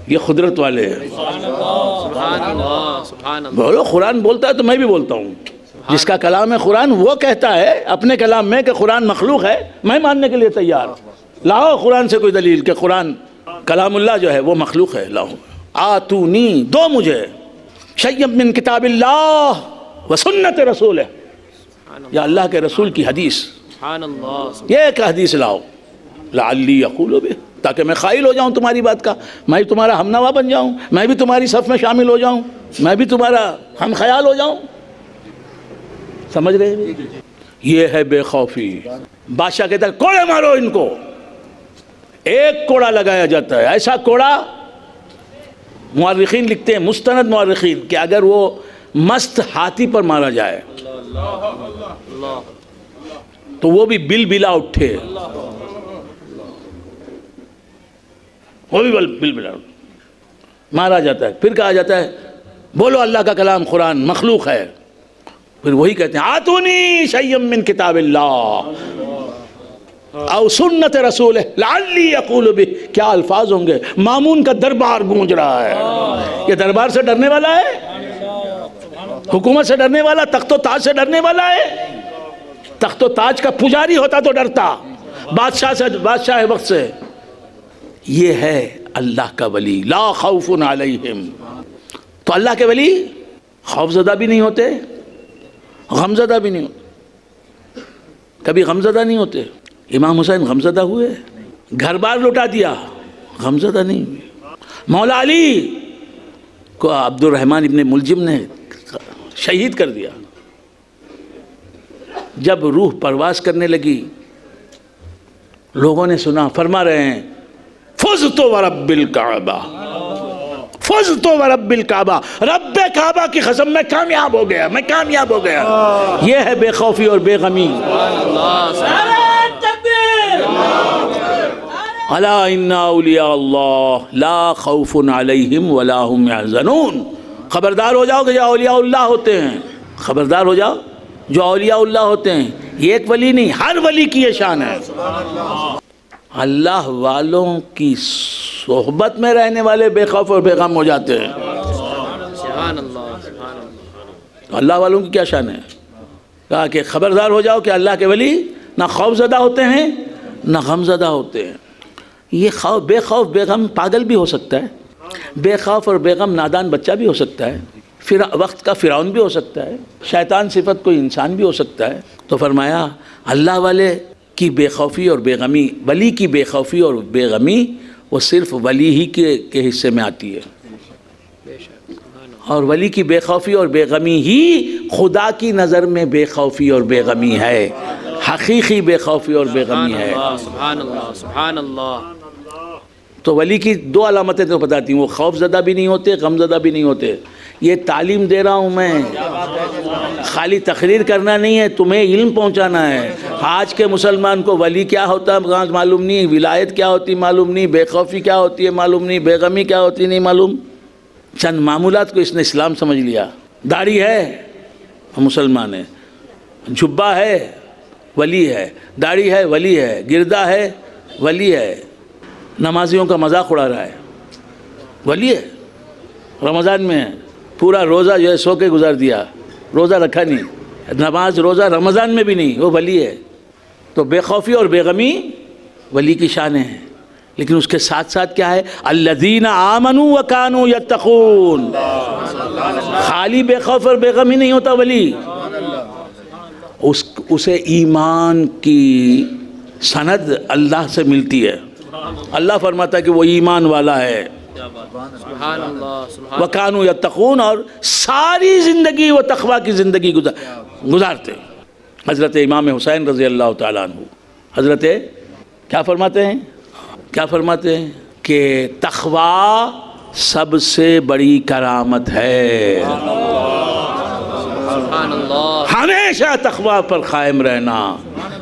یہ قدرت والے ہیں. سبحان اللہ سبحان اللہ. بولو قرآن بولتا ہے تو میں بھی بولتا ہوں. جس کا کلام ہے قرآن وہ کہتا ہے اپنے کلام میں کہ قرآن مخلوق ہے، میں ماننے کے لیے تیار. لاؤ قرآن سے کوئی دلیل کہ قرآن کلام اللہ جو ہے وہ مخلوق ہے. لاؤ آتونی، دو مجھے شیئم من کتاب اللہ و سنت رسول ہے، یا اللہ کے رسول کی حدیث، سبحان اللہ. یہ ایک حدیث لاؤ لعلی اقول بہ، تاکہ میں قائل ہو جاؤں تمہاری بات کا، میں تمہارا ہم نوا بن جاؤں، میں بھی تمہاری صف میں شامل ہو جاؤں، میں بھی تمہارا ہم خیال ہو جاؤں. سمجھ رہے ہیں؟ یہ ہے بے خوفی. بادشاہ کہتا ہے کوڑے مارو ان کو. ایک کوڑا لگایا جاتا ہے، ایسا کوڑا مورخین لکھتے ہیں، مستند مورخین، کہ اگر وہ مست ہاتھی پر مارا جائے تو وہ بھی بل بلا اٹھے، وہ بھی بل بلا مارا جاتا ہے. پھر کہا جاتا ہے بولو اللہ کا کلام قرآن مخلوق ہے. پھر وہی کہتے ہیں آتونی شیئم من کتاب اللہ او سنت رسولہ لعلی اقول بہ. کیا الفاظ ہوں گے. مامون کا دربار گونج رہا ہے. یہ دربار سے ڈرنے والا ہے، حکومت سے ڈرنے والا، تخت و تاج سے ڈرنے والا ہے. تخت و تاج کا پجاری ہوتا تو ڈرتا، بادشاہ سے، بادشاہ وقت سے. یہ ہے اللہ کا ولی، لا خوف علیہم. تو اللہ کے ولی خوف زدہ بھی نہیں ہوتے، غمزدہ بھی نہیں ہوتے. کبھی غمزدہ نہیں ہوتے. امام حسین غمزدہ ہوئے، گھر بار لٹا دیا، غمزدہ نہیں ہوئے. مولا علی کو عبد الرحمن ابن ملجم نے شہید کر دیا. جب روح پرواز کرنے لگی لوگوں نے سنا، فرما رہے ہیں فزت ورب الکعبہ، فزت ورب الکعبہ، رب کعبہ کی قسم میں کامیاب ہو گیا، میں کامیاب ہو گیا. یہ ہے بے خوفی اور بے غمی. الا ان اولیاء اللہ لا خوف علیہم ولا هم يحزنون. خبردار ہو جاؤ کہ جو اولیاء اللہ ہوتے ہیں، خبردار ہو جاؤ جو اولیاء اللہ ہوتے ہیں. یہ ایک ولی نہیں، ہر ولی کی یہ شان ہے. اللہ والوں کی صحبت میں رہنے والے بے خوف اور بے غم ہو جاتے ہیں. سبحان اللہ سبحان اللہ. اللہ والوں کی کیا شان ہے؟ کہا کہ خبردار ہو جاؤ کہ اللہ کے ولی نہ خوف زدہ ہوتے ہیں نہ غم زدہ ہوتے ہیں. یہ بے خوف بے غم پاگل بھی ہو سکتا ہے، بے خوف اور بے غم نادان بچہ بھی ہو سکتا ہے، وقت کا فرعون بھی ہو سکتا ہے، شیطان صفت کوئی انسان بھی ہو سکتا ہے۔ تو فرمایا اللہ والے کی بے خوفی اور بے غمی، ولی کی بے خوفی اور بے غمی وہ صرف ولی ہی کے حصے میں آتی ہے، اور ولی کی بے خوفی اور بے غمی ہی خدا کی نظر میں بے خوفی اور بے غمی ہے، حقیقی بے خوفی اور بے غمی ہے۔ سبحان اللہ سبحان اللہ۔ تو ولی کی دو علامتیں تو بتاتی ہوں، وہ خوف زدہ بھی نہیں ہوتے، غم زدہ بھی نہیں ہوتے۔ یہ تعلیم دے رہا ہوں میں، خالی تقریر کرنا نہیں ہے، تمہیں علم پہنچانا ہے۔ آج کے مسلمان کو ولی کیا ہوتا ہے معلوم نہیں، ولایت کیا ہوتی معلوم نہیں، بے خوفی کیا ہوتی ہے معلوم نہیں، بے غمی کیا ہوتی نہیں معلوم۔ چند معمولات کو اس نے اسلام سمجھ لیا۔ داڑھی ہے مسلمان ہے، جھبا ہے ولی ہے، داڑھی ہے ولی ہے، گردہ ہے ولی ہے، نمازیوں کا مذاق اڑا رہا ہے ولی ہے، رمضان میں پورا روزہ جو ہے سو کے گزار دیا، روزہ رکھا نہیں، نماز روزہ رمضان میں بھی نہیں، وہ ولی ہے۔ تو بے خوفی اور بے غمی ولی کی شان ہے، لیکن اس کے ساتھ ساتھ کیا ہے؟ الذین آمنوا وکانوا یتقون۔ خالی بے خوف اور بے غمی نہیں ہوتا ولی، اسے ایمان کی سند اللہ سے ملتی ہے۔ اللہ فرماتا ہے کہ وہ ایمان والا ہے، سبحان اللہ سبحان وَكَانُوا يَتَّقُونَ، اور ساری زندگی وہ تقویٰ کی زندگی گزارتے۔ حضرت امام حسین رضی اللہ تعالیٰ عنہ حضرت کیا فرماتے ہیں؟ کیا فرماتے ہیں کہ تقویٰ سب سے بڑی کرامت ہے، سبحان اللہ۔ ہمیشہ تقویٰ پر قائم رہنا،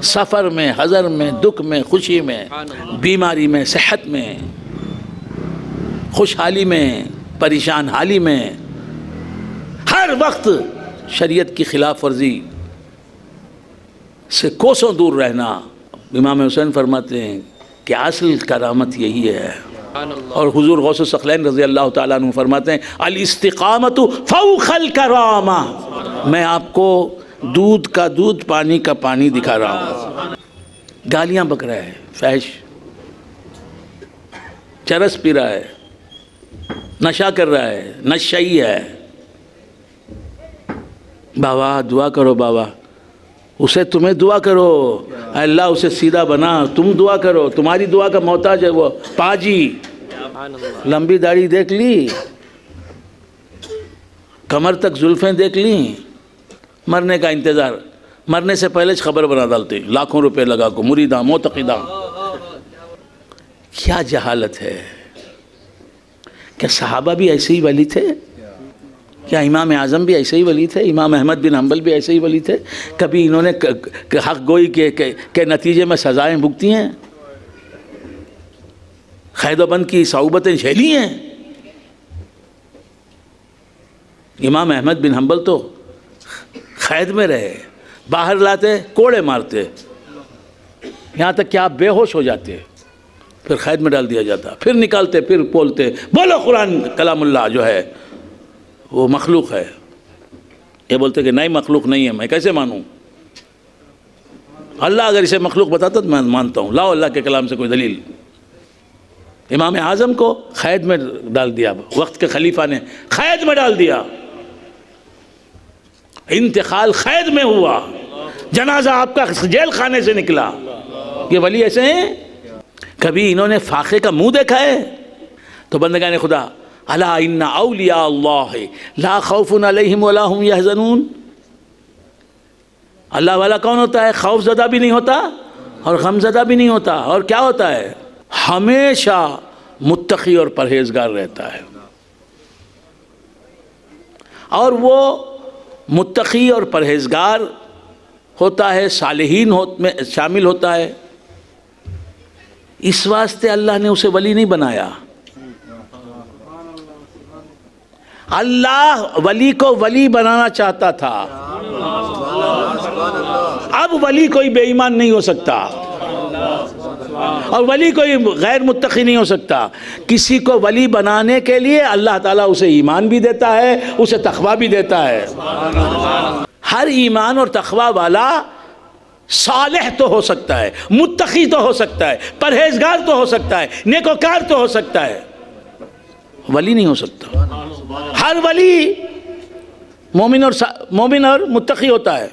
سفر میں، حضر میں، دکھ میں، خوشی میں، بیماری میں، صحت میں، خوشحالی میں، پریشان حالی میں، ہر وقت شریعت کی خلاف ورزی سے کوسوں دور رہنا۔ امام حسین فرماتے ہیں کہ اصل کرامت یہی ہے۔ اور حضور غوث الثقلین رضی اللہ تعالیٰ عنہ فرماتے ہیں الاستقامت فوق الکرامہ، میں آپ کو دودھ کا دودھ، پانی کا پانی دکھا رہا ہوں۔ گالیاں بک رہا ہے، فحش، چرس پی رہا ہے، نشہ کر رہا ہے، نشئی ہے، بابا دعا کرو، بابا اسے، تمہیں دعا کرو، اے اللہ اسے سیدھا بنا، تم دعا کرو، تمہاری دعا کا محتاج ہے وہ پاجی۔ لمبی داڑھی دیکھ لی، کمر تک زلفیں دیکھ لیں، مرنے کا انتظار، مرنے سے پہلے خبر بنا ڈالتے، لاکھوں روپے لگا کو، مریداں معتقداں۔ کیا جہالت ہے! کیا صحابہ بھی ایسے ہی ولی تھے؟ کیا امام اعظم بھی ایسے ہی ولی تھے؟ امام احمد بن حنبل بھی ایسے ہی ولی تھے؟ کبھی انہوں نے حق گوئی کے نتیجے میں سزائیں بھگتی ہیں؟ قید و بند کی صعوبتیں جھیلی ہیں؟ امام احمد بن حنبل تو قید میں رہے، باہر لاتے کوڑے مارتے، یہاں تک کہ آپ بے ہوش ہو جاتے، پھر قید میں ڈال دیا جاتا، پھر نکالتے، پھر بولتے، بولو قرآن کلام اللہ جو ہے وہ مخلوق ہے۔ یہ بولتے کہ نہیں مخلوق نہیں ہے، میں کیسے مانوں؟ اللہ اگر اسے مخلوق بتاتا تو میں مانتا ہوں، لاؤ اللہ کے کلام سے کوئی دلیل۔ امام اعظم کو قید میں ڈال دیا، وقت کے خلیفہ نے قید میں ڈال دیا، انتقال قید میں ہوا، جنازہ آپ کا جیل خانے سے نکلا۔ یہ ولی ایسے ہیں؟ کبھی انہوں نے فاقے کا منہ دیکھا ہے؟ تو بندگان خدا، الا ان اولیاء اللہ لا خوف علیہم ولا هم یحزنون۔ اللہ والا کون ہوتا ہے؟ خوف زدہ بھی نہیں ہوتا اور غم زدہ بھی نہیں ہوتا، اور کیا ہوتا ہے؟ ہمیشہ متقی اور پرہیزگار رہتا ہے۔ اور وہ متقی اور پرہیزگار ہوتا ہے، صالحین میں شامل ہوتا ہے، اس واسطے اللہ نے اسے ولی نہیں بنایا۔ اللہ ولی کو ولی بنانا چاہتا تھا، اب ولی کوئی بے ایمان نہیں ہو سکتا، اور ولی کوئی غیر متقی نہیں ہو سکتا۔ کسی کو ولی بنانے کے لیے اللہ تعالیٰ اسے ایمان بھی دیتا ہے، اسے تقویٰ بھی دیتا ہے۔ ہر ایمان اور تقویٰ والا صالح تو ہو سکتا ہے، متقی تو ہو سکتا ہے، پرہیزگار تو ہو سکتا ہے، نیکوکار تو ہو سکتا ہے، ولی نہیں ہو سکتا۔ ہر ولی مومن اور متقی ہوتا ہے،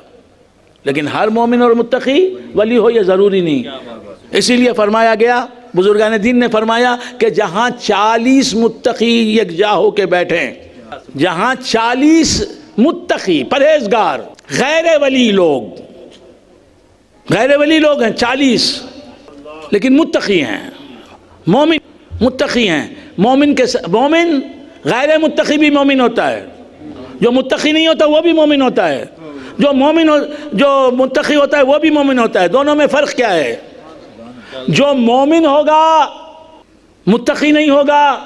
لیکن ہر مومن اور متقی ولی ہو یہ ضروری نہیں۔ اسی لیے فرمایا گیا، بزرگان دین نے فرمایا کہ جہاں 40 متقی یکجا ہو کے بیٹھیں، جہاں 40 متقی پرہیزگار غیر ولی لوگ ہیں 40، لیکن متقی ہیں، مومن متقی ہیں، مومن غیر متقی بھی مومن ہوتا ہے، جو متقی نہیں ہوتا وہ بھی مومن ہوتا ہے، جو متقی ہوتا ہے وہ بھی مومن ہوتا ہے۔ دونوں میں فرق کیا ہے؟ جو مومن ہوگا متقی نہیں ہوگا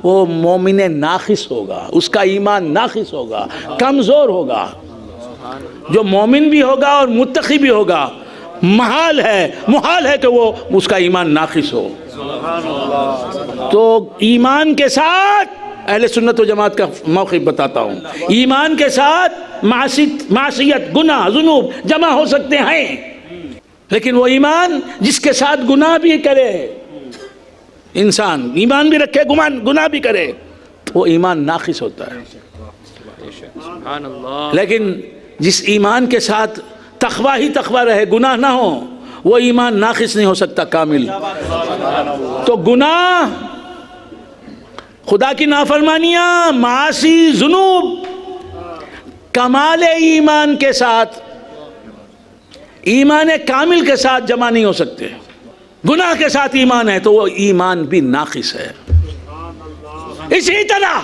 وہ مومن ناقص ہوگا، اس کا ایمان ناقص ہوگا، کمزور ہوگا۔ جو مومن بھی ہوگا اور متقی بھی ہوگا، محال ہے کہ وہ اس کا ایمان ناقص ہو۔ تو ایمان کے ساتھ اہل سنت و جماعت کا موقف بتاتا ہوں، ایمان کے ساتھ معصیت، گناہ، ذنوب جمع ہو سکتے ہیں، لیکن وہ ایمان جس کے ساتھ گناہ بھی کرے، انسان ایمان بھی رکھے گناہ بھی کرے، وہ ایمان ناقص ہوتا ہے۔ سبحان اللہ۔ لیکن جس ایمان کے ساتھ تقویٰ ہی تقویٰ رہے، گناہ نہ ہو، وہ ایمان ناقص نہیں ہو سکتا کامل۔ تو گناہ، خدا کی نافرمانیاں، معاصی، ذنوب کمال ایمان کے ساتھ، ایمان کامل کے ساتھ جمع نہیں ہو سکتے۔ گناہ کے ساتھ ایمان ہے تو وہ ایمان بھی ناقص ہے۔ اسی طرح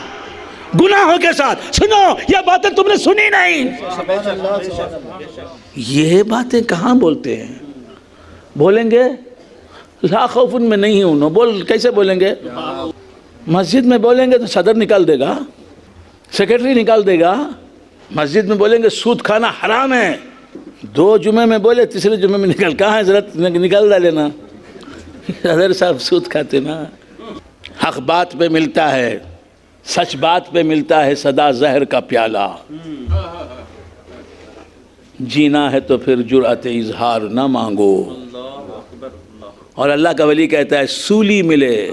گناہوں کے ساتھ، سنو یہ باتیں تم نے سنی نہیں، یہ باتیں کہاں بولتے ہیں؟ بولیں گے لا خوف میں نہیں ہوں، کیسے بولیں گے؟ مسجد میں بولیں گے تو صدر نکال دے گا، سیکرٹری نکال دے گا۔ مسجد میں بولیں گے سود کھانا حرام ہے، 2 جمعے میں بولے، تیسرے جمعے میں کہاں ہے ضرورت نکال لینا، صدر صاحب سود کھاتے نا۔ حق بات پہ ملتا ہے، سچ بات پہ ملتا ہے سدا زہر کا پیالہ، جینا ہے تو پھر جرأت اظہار نہ مانگو۔ اور اللہ کا ولی کہتا ہے سولی ملے،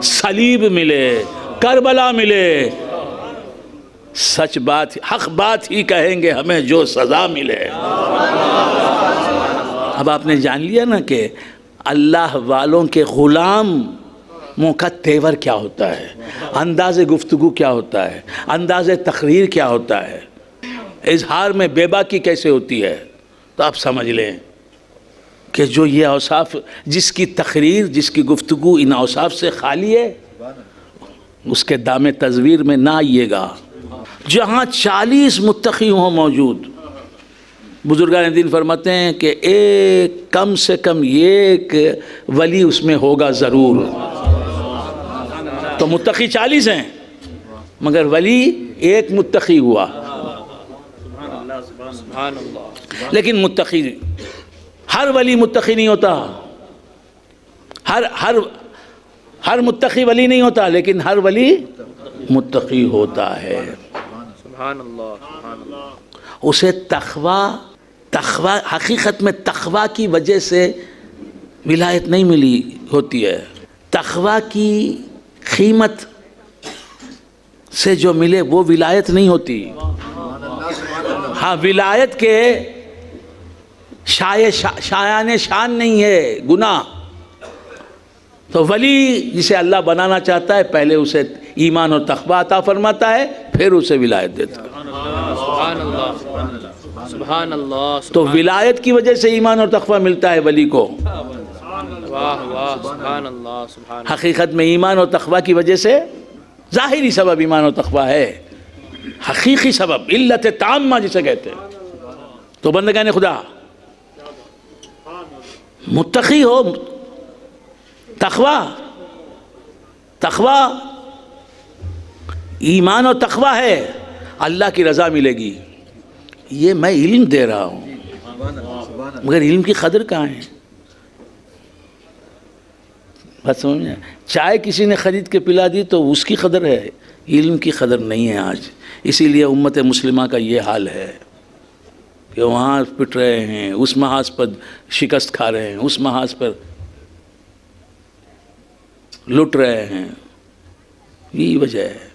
صلیب ملے، کربلا ملے، سچ بات، حق بات ہی کہیں گے ہمیں جو سزا ملے۔ اب آپ نے جان لیا نا کہ اللہ والوں کے غلاموں کا تیور کیا ہوتا ہے، انداز گفتگو کیا ہوتا ہے، انداز تقریر کیا ہوتا ہے، اظہار میں بے باکی کیسے ہوتی ہے۔ تو آپ سمجھ لیں کہ جو یہ اوصاف، جس کی تقریر، جس کی گفتگو ان اوصاف سے خالی ہے، اس کے دام تزویر میں نہ آئیے گا۔ جہاں 40 متقی ہوں موجود، بزرگان دین فرماتے ہیں کہ کم سے کم ایک ولی اس میں ہوگا ضرور۔ تو متقی 40 ہیں مگر ولی ایک متقی ہوا، سبحان اللہ۔ لیکن متقی، ہر ولی متقی نہیں ہوتا، ہر متقی ولی نہیں ہوتا، لیکن ہر ولی متقی ہوتا ہے۔ سبحان اللہ، سبحان اللہ۔ اسے تقوی حقیقت میں تقوی کی وجہ سے ولایت نہیں ملی ہوتی ہے، تقوی کی قیمت سے جو ملے وہ ولایت نہیں ہوتی۔ ہاں ولایت کے شایان شان نہیں ہے گناہ۔ تو ولی جسے اللہ بنانا چاہتا ہے پہلے اسے ایمان اور تقوی عطا فرماتا ہے، پھر اسے ولایت دیتا ہے۔ سبحان اللہ، سبحان اللہ۔ تو ولایت کی وجہ سے ایمان اور تقوی ملتا ہے ولی کو، واہ واہ، سبحان اللہ، سبحان اللہ۔ حقیقت میں ایمان اور تقوی کی وجہ سے ظاہری سبب ایمان اور تقوی ہے، حقیقی سبب علت تامہ جسے کہتے ہیں۔ تو بندگان خدا متقی ہو، تقوی ایمان اور تقوی ہے، اللہ کی رضا ملے گی۔ یہ میں علم دے رہا ہوں مگر علم کی قدر کہاں ہے؟ بات سمجھ میں؟ چائے کسی نے خرید کے پلا دی تو اس کی قدر ہے، علم کی قدر نہیں ہے آج۔ اسی لیے امت مسلمہ کا یہ حال ہے۔ کہ وہاں پٹ رہے ہیں، اس محاذ پر شکست کھا رہے ہیں، اس محاذ پر لٹ رہے ہیں. یہی وجہ ہے.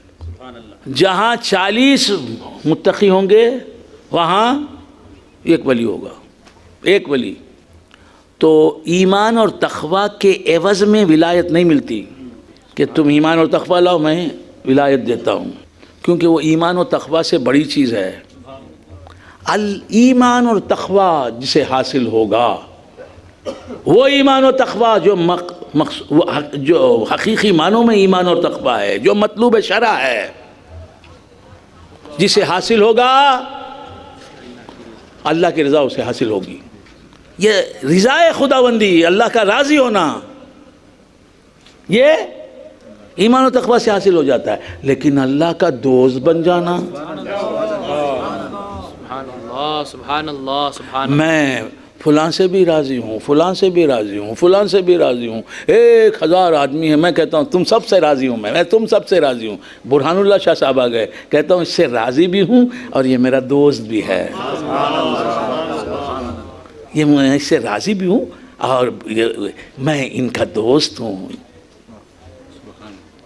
جہاں 40 متقی ہوں گے وہاں ایک ولی ہوگا، ایک ولی. تو ایمان اور تقوی کے عوض میں ولایت نہیں ملتی کہ تم ایمان اور تقوی لاؤ میں ولایت دیتا ہوں، کیونکہ وہ ایمان اور تقوی سے بڑی چیز ہے. ایمان اور تقوی جسے حاصل ہوگا وہ ایمان و تقوی جو حقیقی معنوں میں ایمان اور تقوی ہے، جو مطلوب شرع ہے، جسے حاصل ہوگا اللہ کی رضا اسے حاصل ہوگی. یہ رضا خداوندی، اللہ کا راضی ہونا، یہ ایمان و تقوی سے حاصل ہو جاتا ہے. لیکن اللہ کا دوست بن جانا، سبحان اللہ سبحان اللہ. میں فلاں سے بھی راضی ہوں، فلاں سے بھی راضی ہوں، فلاں سے بھی راضی ہوں، 1000 آدمی ہیں، میں کہتا ہوں تم سب سے راضی ہوں، میں تم سب سے راضی ہوں. برہان اللہ شاہ صاحب آ گئے، کہتا ہوں اس سے راضی بھی ہوں اور یہ میرا دوست بھی ہے. یہ میں اس سے راضی بھی ہوں اور میں ان کا دوست ہوں.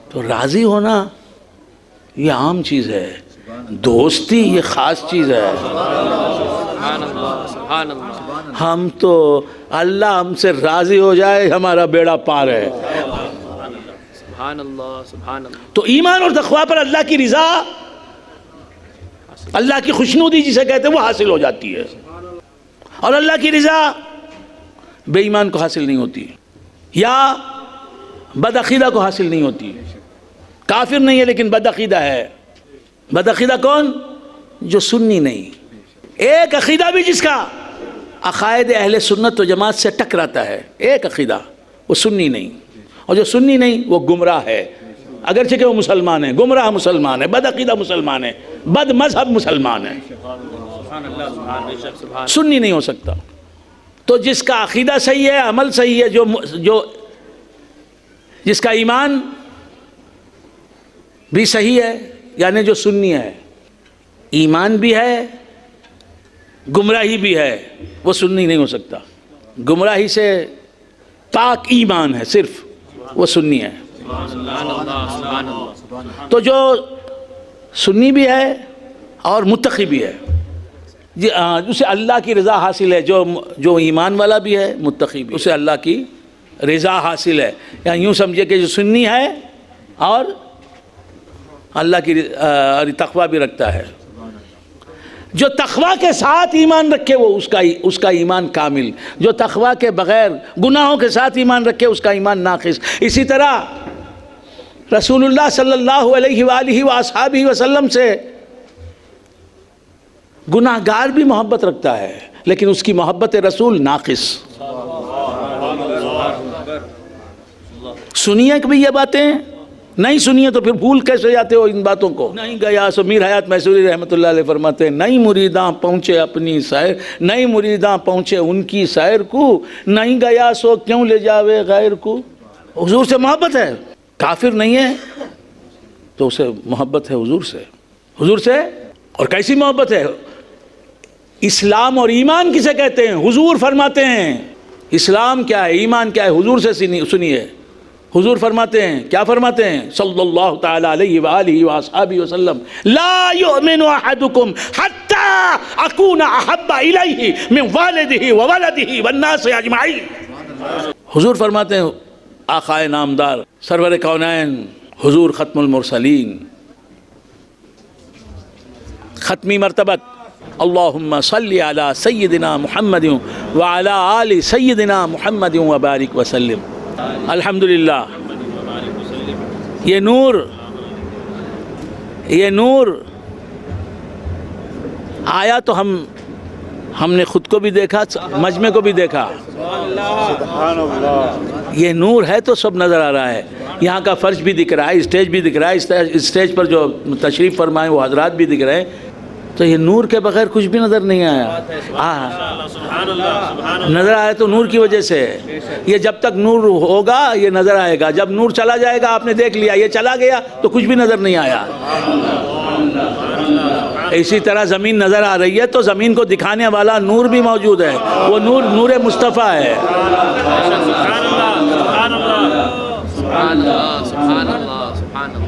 تو راضی ہونا یہ عام چیز ہے، دوستی یہ خاص چیز ہے. سبحان اللہ سبحان اللہ. ہم تو اللہ ہم سے راضی ہو جائے ہمارا بیڑا پار ہے. سبحان اللہ سبحان اللہ. تو ایمان اور تقوی پر اللہ کی رضا، اللہ کی خوشنودی جسے کہتے ہیں وہ حاصل ہو جاتی ہے. اور اللہ کی رضا بے ایمان کو حاصل نہیں ہوتی، یا بدعقیدہ کو حاصل نہیں ہوتی. کافر نہیں ہے لیکن بدعقیدہ ہے. بدعقیدہ کون؟ جو سنی نہیں. ایک عقیدہ بھی جس کا عقائد اہل سنت و جماعت سے ٹکراتا ہے، ایک عقیدہ، وہ سنی نہیں. اور جو سنی نہیں وہ گمراہ ہے، اگرچہ کہ وہ مسلمان ہے، گمراہ مسلمان ہے، بدعقیدہ مسلمان ہے، بد مذہب مسلمان ہے، سنی نہیں ہو سکتا. تو جس کا عقیدہ صحیح ہے، عمل صحیح ہے، جو جس کا ایمان بھی صحیح ہے، یعنی جو سنی ہے، ایمان بھی ہے گمراہی بھی ہے، وہ سنی نہیں ہو سکتا. گمراہی سے پاک ایمان ہے صرف، وہ سنی ہے. تو جو سنی بھی ہے اور متقی بھی ہے، اسے اللہ کی رضا حاصل ہے. جو ایمان والا بھی ہے، متقی بھی، اسے اللہ کی رضا حاصل ہے. یعنی یوں سمجھے کہ جو سنی ہے اور اللہ کی تقوی بھی رکھتا ہے. جو تقوی کے ساتھ ایمان رکھے وہ اس کا ایمان کامل، جو تقوی کے بغیر گناہوں کے ساتھ ایمان رکھے اس کا ایمان ناقص. اسی طرح رسول اللہ صلی اللہ علیہ وآلہ وآصحابہ وسلم سے گناہگار بھی محبت رکھتا ہے لیکن اس کی محبت رسول ناقص. سنیے کبھی یہ باتیں، نہیں سنیے تو پھر بھول کیسے جاتے ہو ان باتوں کو. نہیں گیا سو میر حیات محسوری رحمۃ اللہ علیہ فرماتے ہیں، نہیں مریداں پہنچے اپنی سیر، نہیں مریداں پہنچے ان کی سیر کو، نہیں گیا سو کیوں لے جاوے غیر کو. حضور سے محبت ہے، کافر نہیں ہے تو اسے محبت ہے حضور سے. حضور سے اور کیسی محبت ہے؟ اسلام اور ایمان کسے کہتے ہیں؟ حضور فرماتے ہیں اسلام کیا ہے، ایمان کیا ہے، حضور سے سنیے. حضور فرماتے ہیں، کیا فرماتے ہیں؟ صلی اللہ تعالی علیہ وآلہ وآصحابہ وسلم، لا یؤمن احدکم حتی اکون احب الیہ من والدہ وولدہ والناس اجمعین. حضور فرماتے ہیں، آقائے نامدار سرور کونین حضور ختم المرسلین، ختمی مرتبت اللہم صلی علی سیدنا محمد وعلی آل سیدنا محمد وبارک وسلم. الحمدللہ یہ نور آیا تو ہم نے خود کو بھی دیکھا، مجمع کو بھی دیکھا. یہ نور ہے تو سب نظر آ رہا ہے. یہاں کا فرش بھی دکھ رہا ہے، اسٹیج بھی دکھ رہا ہے، اسٹیج پر جو تشریف فرمائے وہ حضرات بھی دکھ رہے ہیں. تو یہ نور کے بغیر کچھ بھی نظر نہیں آیا. نظر آیا تو نور کی وجہ سے. یہ جب تک نور ہوگا یہ نظر آئے گا، جب نور چلا جائے گا آپ نے دیکھ لیا، یہ چلا گیا تو کچھ بھی نظر نہیں آیا. اسی طرح زمین نظر آ رہی ہے تو زمین کو دکھانے والا نور بھی موجود ہے، وہ نور نور مصطفیٰ ہے۔ سبحان اللہ سبحان اللہ سبحان اللہ سبحان اللہ سبحان اللہ۔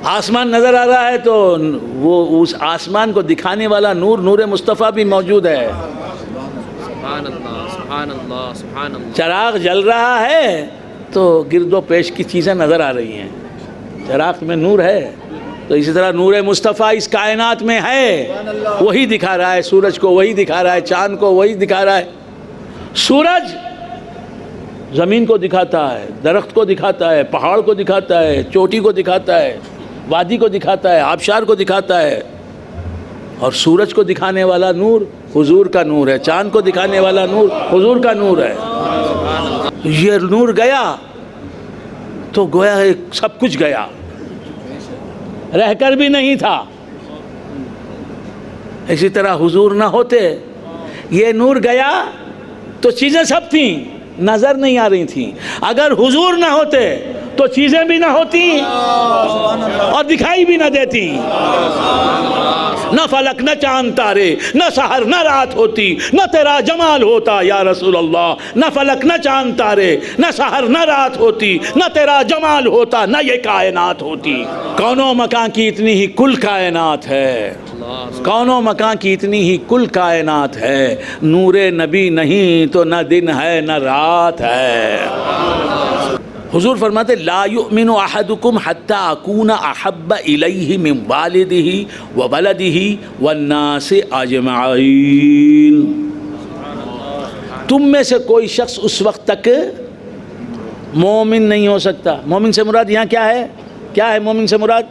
آسمان نظر آ رہا ہے تو وہ اس آسمان کو دکھانے والا نور نور مصطفیٰ بھی موجود ہے۔ سبحان اللہ سبحان اللہ سبحان اللہ۔ چراغ جل رہا ہے تو گرد و پیش کی چیزیں نظر آ رہی ہیں، چراغ میں نور ہے، تو اسی طرح نور مصطفیٰ اس کائنات میں ہے، وہی دکھا رہا ہے سورج کو، وہی دکھا رہا ہے چاند کو، وہی دکھا رہا ہے۔ سورج زمین کو دکھاتا ہے، درخت کو دکھاتا ہے، پہاڑ کو دکھاتا ہے، چوٹی کو دکھاتا ہے، وادی کو دکھاتا ہے، آبشار کو دکھاتا ہے، اور سورج کو دکھانے والا نور حضور کا نور ہے، چاند کو دکھانے والا نور حضور کا نور ہے۔ یہ نور گیا تو گویا سب کچھ گیا، رہ کر بھی نہیں تھا۔ اسی طرح حضور نہ ہوتے، یہ نور گیا تو چیزیں سب تھیں، نظر نہیں آ رہی تھیں۔ اگر حضور نہ ہوتے تو چیزیں بھی نہ ہوتی اور دکھائی بھی نہ دیتی۔ نہ فلک نہ چاند تارے، نہ سحر نہ رات ہوتی، نہ تیرا جمال ہوتا یا رسول اللہ۔ نہ فلک نہ چاند تارے، نہ سحر نہ رات ہوتی، نہ تیرا جمال ہوتا، نہ یہ کائنات ہوتی۔ کون و مکان کی اتنی ہی کل کائنات ہے، کون و مکان کی اتنی ہی کل کائنات ہے، نور نبی نہیں تو نہ دن ہے نہ رات ہے۔ حضور فرماتے لا یؤمن احدکم حتی اکون احب الیہ من والدہ وولدہ والناس اجمعین۔ تم میں سے کوئی شخص اس وقت تک مومن نہیں ہو سکتا۔ مومن سے مراد یہاں کیا ہے؟ کیا ہے مومن سے مراد؟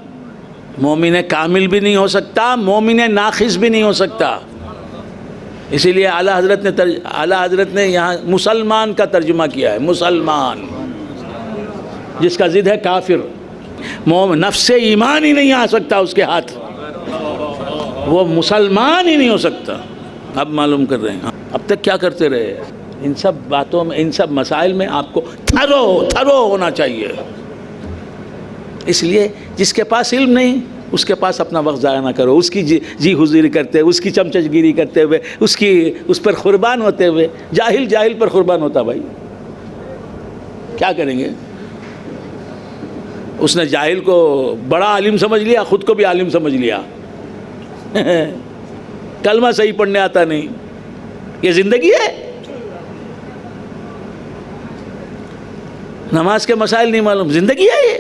مومن کامل بھی نہیں ہو سکتا، مومن ناقص بھی نہیں ہو سکتا۔ اسی لیے اعلیٰ حضرت نے یہاں مسلمان کا ترجمہ کیا ہے، مسلمان، جس کا ضد ہے کافر۔ نفس ایمان ہی نہیں آ سکتا اس کے ہاتھ، وہ مسلمان ہی نہیں ہو سکتا۔ اب معلوم کر رہے ہیں اب تک کیا کرتے رہے، ان سب باتوں میں، ان سب مسائل میں آپ کو تھرو ہونا چاہیے۔ اس لیے جس کے پاس علم نہیں اس کے پاس اپنا وقت ضائع نہ کرو، اس کی جی حضوری کرتے ہوئے، اس کی چمچہ گیری کرتے ہوئے، اس پر قربان ہوتے ہوئے۔ جاہل پر قربان ہوتا بھائی، کیا کریں گے؟ اس نے جاہل کو بڑا عالم سمجھ لیا، خود کو بھی عالم سمجھ لیا۔ کلمہ صحیح پڑھنے آتا نہیں، یہ زندگی ہے؟ نماز کے مسائل نہیں معلوم، زندگی ہے یہ؟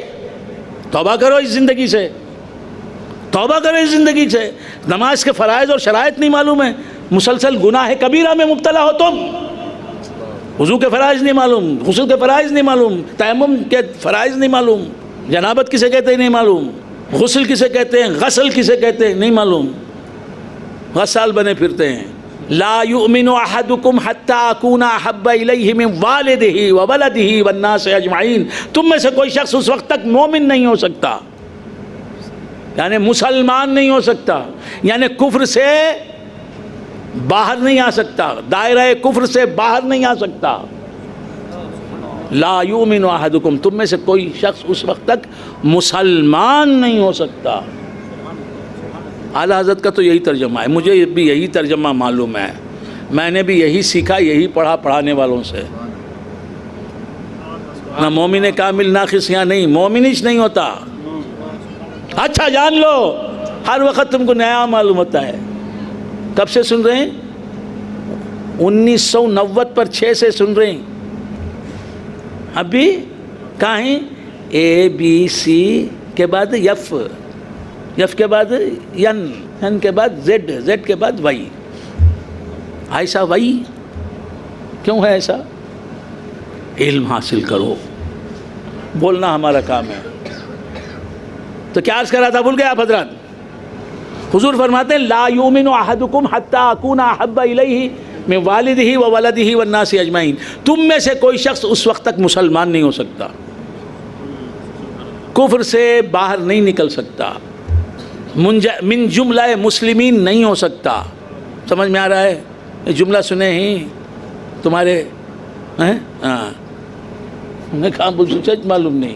توبہ کرو اس زندگی سے، توبہ کرو اس زندگی سے۔ نماز کے فرائض اور شرائط نہیں معلوم ہے، مسلسل گناہ کبیرہ میں مبتلا ہو تم۔ وضو کے فرائض نہیں معلوم، غسل کے فرائض نہیں معلوم، تیمم کے فرائض نہیں معلوم، جنابت کسے کہتے ہیں نہیں معلوم، غسل کسے کہتے ہیں، غسل کسے کہتے ہیں نہیں معلوم، غسال بنے پھرتے ہیں۔ لا یؤمن احدکم حتی اکون احب الیہ من والدہ وولدہ والناس اجمعین۔ تم میں سے کوئی شخص اس وقت تک مومن نہیں ہو سکتا، یعنی مسلمان نہیں ہو سکتا، یعنی کفر سے باہر نہیں آ سکتا، دائرہ کفر سے باہر نہیں آ سکتا۔ لا یؤمن احدکم، تم میں سے کوئی شخص اس وقت تک مسلمان نہیں ہو سکتا۔ اعلیٰ حضرت کا تو یہی ترجمہ ہے، مجھے بھی یہی ترجمہ معلوم ہے، میں نے بھی یہی سیکھا، یہی پڑھا پڑھانے والوں سے۔ نہ مومن کامل ناقص یہاں نہیں، مومنش نہیں ہوتا۔ اچھا جان لو، ہر وقت تم کو نیا معلوم ہوتا ہے۔ کب سے سن رہے ہیں؟ 1990 پر 6 سے سن رہے ہیں۔ ابھی کہاں ہیں؟ اے بی سی کے بعد یف، یف کے بعد ین، ین کے بعد زیڈ، زیڈ کے بعد وائی۔ ایسا وائی کیوں ہے ایسا؟ علم حاصل کرو، بولنا ہمارا کام ہے۔ تو کیا عرض کر رہا تھا، بھول گئے آپ حضرات؟ حضور فرماتے ہیں لا یؤمن احدکم حتی اکون احب الیہ من والدہ وولدہ والناس اجمعین۔ تم میں سے کوئی شخص اس وقت تک مسلمان نہیں ہو سکتا، کفر سے باہر نہیں نکل سکتا، من جملہ مسلمین نہیں ہو سکتا۔ سمجھ میں آ رہا ہے؟ یہ جملہ سنے ہی تمہارے ہاں، انہیں کہاں سچ معلوم نہیں،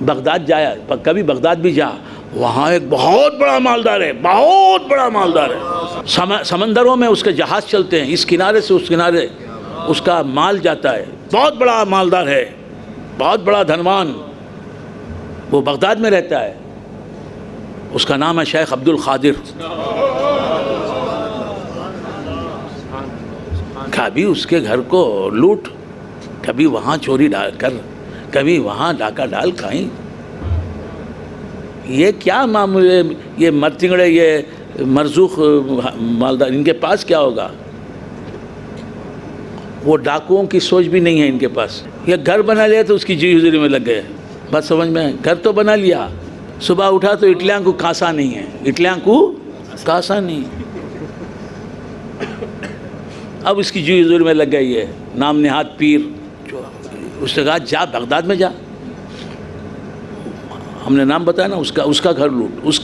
بغداد جایا، کبھی بغداد بھی جا، وہاں ایک بہت بڑا مالدار ہے، بہت بڑا مالدار ہے، سمندروں میں اس کے جہاز چلتے ہیں، اس کنارے سے اس کنارے اس کا مال جاتا ہے، بہت بڑا مالدار ہے، بہت بڑا دھنوان، وہ بغداد میں رہتا ہے، اس کا نام ہے شیخ عبد القادر۔ کبھی اس کے گھر کو لوٹ، کبھی وہاں چوری ڈال کر، کبھی وہاں ڈاکہ ڈال کہیں، یہ کیا معمول ہے؟ یہ مرتنگڑے، یہ مرزوق مالدار، ان کے پاس کیا ہوگا؟ وہ ڈاکوؤں کی سوچ بھی نہیں ہے ان کے پاس۔ یہ گھر بنا لیا تو اس کی جی حضوری میں لگ گئے، بات سمجھ میں؟ گھر تو بنا لیا، صبح اٹھا تو اٹلیاں کو کاسا نہیں ہے، اٹلیاں کو کاسا نہیں، اب اس کی جی حضوری میں لگ گئی ہے، نام نہاد پیر۔ اس نے کہا جا بغداد میں جا، ہم نے نام بتایا نا، اس کا گھر لوٹ، اس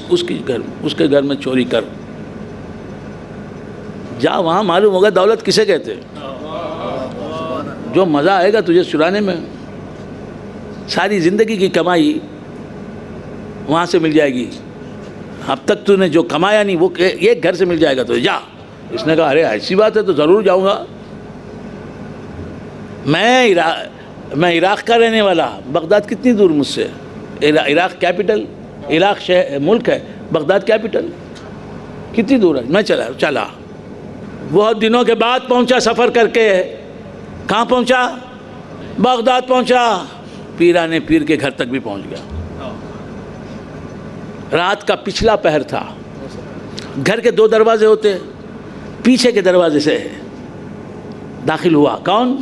کے گھر میں چوری کر، جا وہاں معلوم ہوگا دولت کسے کہتے، جو مزہ آئے گا تجھے چرانے میں، ساری زندگی کی کمائی وہاں سے مل جائے گی، اب تک تو نے جو کمایا نہیں وہ ایک گھر سے مل جائے گا، تو جا۔ اس نے کہا ارے ایسی بات ہے تو ضرور جاؤں گا، میں عراق کا رہنے والا، بغداد کتنی دور مجھ سے، عراق کیپٹل، عراق ملک ہے، بغداد کیپٹل کتنی دور ہے، میں چلا بہت دنوں کے بعد پہنچا سفر کر کے، کہاں پہنچا؟ بغداد پہنچا، پیرانے پیر کے گھر تک بھی پہنچ گیا، رات کا پچھلا پہر تھا، گھر کے 2 دروازے ہوتے، پیچھے کے دروازے سے داخل ہوا، کون؟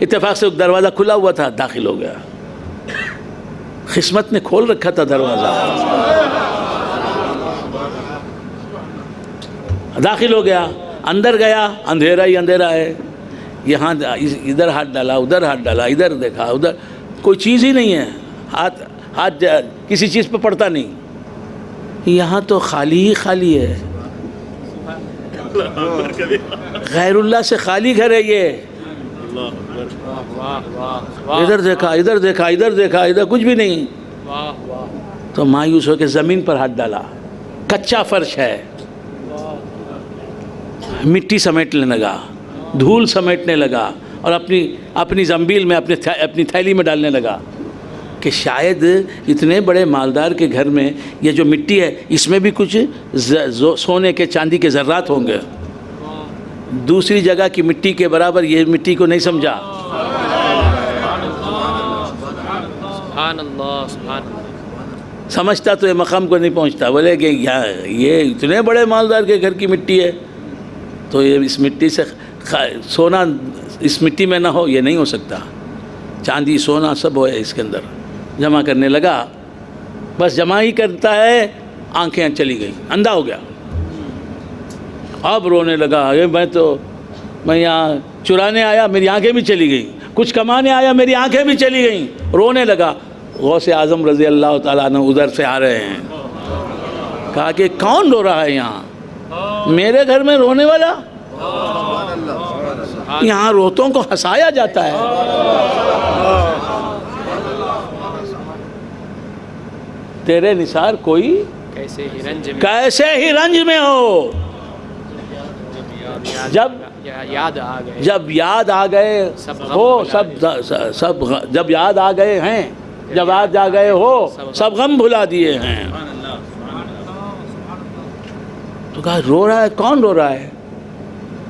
اتفاق سے دروازہ کھلا ہوا تھا، داخل ہو گیا، قسمت نے کھول رکھا تھا دروازہ، داخل ہو گیا، اندر گیا، اندھیرا ہی اندھیرا ہے، یہاں ادھر ہاتھ ڈالا، ادھر ہاتھ ڈالا، ادھر دیکھا، ادھر کوئی چیز ہی نہیں ہے، ہاتھ کسی چیز پہ پڑتا نہیں، یہاں تو خالی ہی خالی ہے، غیر اللہ سے خالی گھر ہے یہ، ادھر دیکھا، ادھر دیکھا، ادھر دیکھا، ادھر کچھ بھی نہیں، تو مایوس ہو کے زمین پر ہاتھ ڈالا، کچا فرش ہے، مٹی سمیٹنے لگا، دھول سمیٹنے لگا، اور اپنی زنبیل میں اپنی تھیلی میں ڈالنے لگا کہ شاید اتنے بڑے مالدار کے گھر میں یہ جو مٹی ہے اس میں بھی کچھ سونے کے چاندی کے ذرات ہوں گے، دوسری جگہ کی مٹی کے برابر یہ مٹی کو نہیں سمجھا، سبحان اللہ، سبحان اللہ، سمجھتا تو یہ مقام کو نہیں پہنچتا، بولے کہ یہ اتنے بڑے مالدار کے گھر کی مٹی ہے تو یہ اس مٹی سے سونا اس مٹی میں نہ ہو، یہ نہیں ہو سکتا، چاندی سونا سب ہو اس کے اندر، جمع کرنے لگا، بس جمع ہی کرتا ہے، آنکھیں چلی گئیں، اندھا ہو گیا، اب رونے لگا، میں یہاں چرانے آیا، میری آنکھیں بھی چلی گئیں، کچھ کمانے آیا، میری آنکھیں بھی چلی گئیں، رونے لگا، غوث اعظم رضی اللہ تعالیٰ عنہ ادھر سے آ رہے ہیں، کہا کہ کون رو رہا ہے یہاں، میرے گھر میں رونے والا، یہاں روتوں کو ہنسایا جاتا ہے، تیرے نثار کوئی کیسے ہی رنج میں ہو، جب یاد آ گئے ہو جب یاد آ گئے ہیں، جب یاد آ گئے ہو سب غم بھلا دیے ہیں، تو کہا رو رہا ہے، کون رو رہا ہے،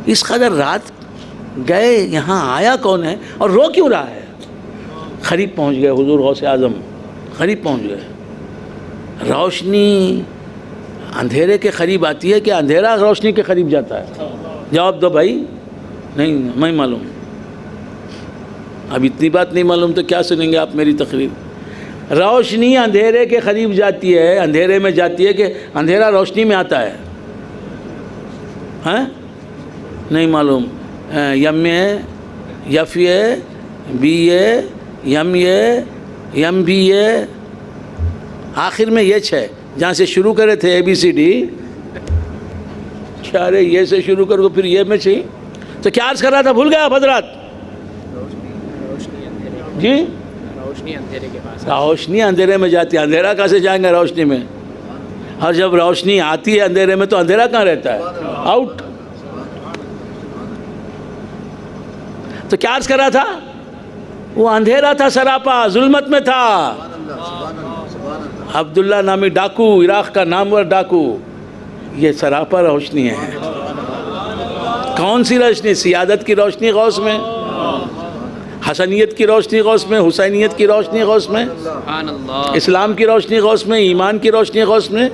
اس قدر رات گئے، یہاں آیا کون ہے اور رو کیوں رہا ہے؟ قریب پہنچ گئے حضور غوث اعظم، قریب پہنچ گئے، روشنی اندھیرے کے قریب آتی ہے کہ اندھیرا روشنی کے قریب جاتا ہے؟ جواب دو بھائی، نہیں معلوم، اب اتنی بات نہیں معلوم تو کیا سنیں گے آپ میری تقریر؟ روشنی اندھیرے کے قریب جاتی ہے، اندھیرے میں جاتی ہے کہ اندھیرا روشنی میں آتا ہے، ہاں نہیں معلوم، یم یف بی یم بھی آخر میں یہ 6 جہاں سے شروع کرے تھے ABCD، ارے یہ سے شروع کر کو پھر یہ میں چاہیے، تو کیا عرض کر رہا تھا، بھول گیا آپ حضرات؟ جی روشنی اندھیرے کے پاس روشنی اندھیرے میں جاتی ہے، اندھیرا کہاں سے جائیں گے روشنی میں؟ اور جب روشنی آتی ہے اندھیرے میں تو اندھیرا کہاں رہتا ہے؟ آؤٹ۔ تو کیا عرض کر رہا تھا؟ وہ اندھیرا تھا، سراپا ظلمت میں تھا۔ عبداللہ نامی ڈاکو، عراق کا نامور ڈاکو، یہ سراپا روشنی ہے۔ کون سی روشنی؟ سیادت کی روشنی غوث میں، حسنیت کی روشنی غوث میں، حسینیت کی روشنی غوث میں، سبحان اللہ، اسلام کی روشنی غوث میں، ایمان کی روشنی غوث میں،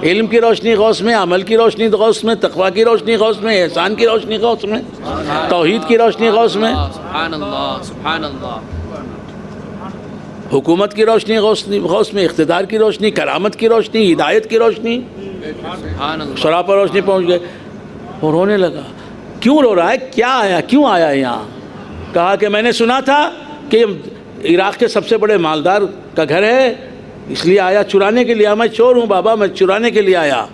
علم کی روشنی غوث میں، عمل کی روشنی غوث میں، تقوی کی روشنی غوث میں، احسان کی روشنی غوث میں، توحید کی روشنی غوث میں، سبحان اللہ، سبحان اللہ، حکومت کی روشنی غوث میں، اقتدار کی روشنی، کرامت کی روشنی، ہدایت کی روشنی، سبحان اللہ، سراپا روشنی پہنچ گئے۔ اور رونے لگا۔ کیوں رو رہا ہے؟ کیا آیا؟ کیوں آیا یہاں؟ کہا کہ میں نے سنا تھا کہ عراق کے سب سے بڑے مالدار کا گھر ہے، اس لیے آیا چرانے کے لیے۔ میں چور ہوں بابا، میں چرانے کے لیے آیا،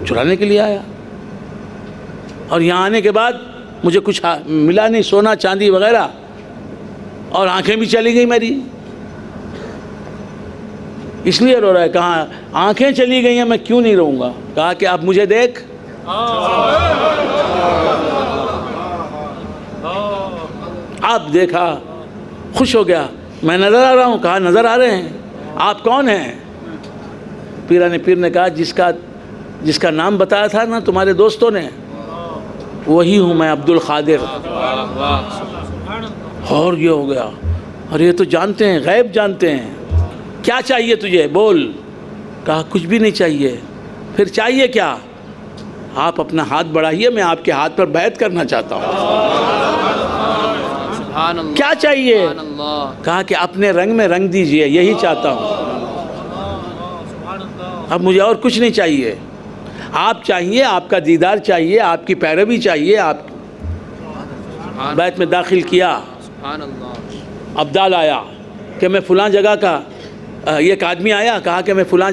چرانے کے لیے آیا۔ اور یہاں آنے کے بعد مجھے کچھ ملا نہیں، سونا چاندی وغیرہ، اور آنکھیں بھی چلی گئی میری، اس لیے رو رہا ہے۔ کہاں آنکھیں چلی گئی ہیں، میں کیوں نہیں رہوں گا؟ کہا کہ اب مجھے دیکھ۔ آپ دیکھا، خوش ہو گیا۔ میں نظر آ رہا ہوں؟ کہا نظر آ رہے ہیں۔ آپ کون ہیں؟ پیر نے کہا جس کا نام بتایا تھا نا تمہارے دوستوں نے، وہی ہوں میں، عبد القادر۔ اور یہ ہو گیا، اور یہ تو جانتے ہیں، غیب جانتے ہیں۔ کیا چاہیے تجھے؟ بول۔ کہا کچھ بھی نہیں چاہیے۔ پھر چاہیے کیا؟ آپ اپنا ہاتھ بڑھائیے، میں آپ کے ہاتھ پر بیعت کرنا چاہتا ہوں۔ سبحان اللہ، کیا چاہیے؟ سبحان اللہ، کہا کہ اپنے رنگ میں رنگ دیجئے، یہی چاہتا ہوں، اب مجھے اور کچھ نہیں چاہیے۔ آپ چاہیے، آپ کا دیدار چاہیے، آپ کی پیروی چاہیے۔ آپ بیت میں داخل کیا۔ سبحان اللہ، ابدال آیا کہ میں فلاں جگہ کا، ایک آدمی آیا، کہا کہ میں فلاں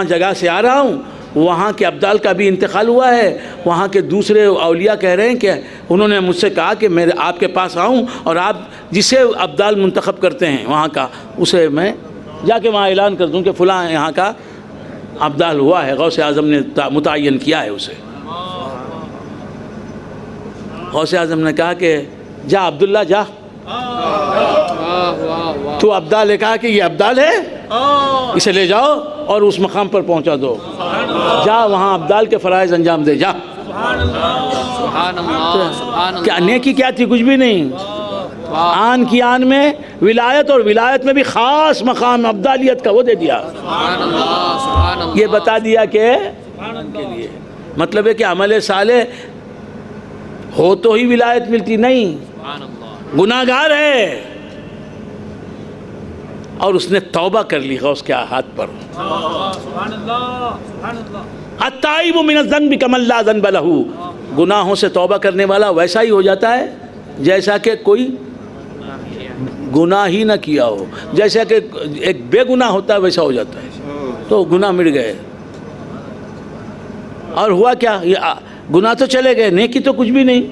جگہ سے آ رہا ہوں، وہاں کے ابدال کا بھی انتقال ہوا ہے۔ وہاں کے دوسرے اولیاء کہہ رہے ہیں کہ انہوں نے مجھ سے کہا کہ میں آپ کے پاس آؤں، اور آپ جسے ابدال منتخب کرتے ہیں وہاں کا، اسے میں جا کے وہاں اعلان کر دوں کہ فلاں یہاں کا ابدال ہوا ہے، غوث اعظم نے متعین کیا ہے اسے۔ غوث اعظم نے کہا کہ جا عبداللہ جا، تو ابدال ہے، کہا کہ یہ ابدال ہے، اسے لے جاؤ اور اس مقام پر پہنچا دو، جا وہاں ابدال کے فرائض انجام دے، جا۔ سبحان اللہ، سبحان اللہ، کیا نیکی کیا تھی؟ کچھ بھی نہیں۔ آن کی آن میں ولایت، اور ولایت میں بھی خاص مقام ابدالیت کا وہ دے دیا۔ سبحان اللہ، سبحان اللہ، یہ بتا دیا کہ کے لیے مطلب ہے کہ عمل صالح ہو تو ہی ولایت ملتی نہیں، سبحان اللہ، گناہ گار ہے، اور اس نے توبہ کر لی غوث کے ہاتھ پر۔ التائب من الذنب کمن لا ذنب لہ، گناہوں سے توبہ کرنے والا ویسا ہی ہو جاتا ہے جیسا کہ کوئی گناہ ہی نہ کیا ہو، جیسا کہ ایک بے گناہ ہوتا ہے ویسا ہو جاتا ہے۔ تو گناہ مٹ گئے، اور ہوا کیا؟ یہ گناہ تو چلے گئے، نیکی تو کچھ بھی نہیں۔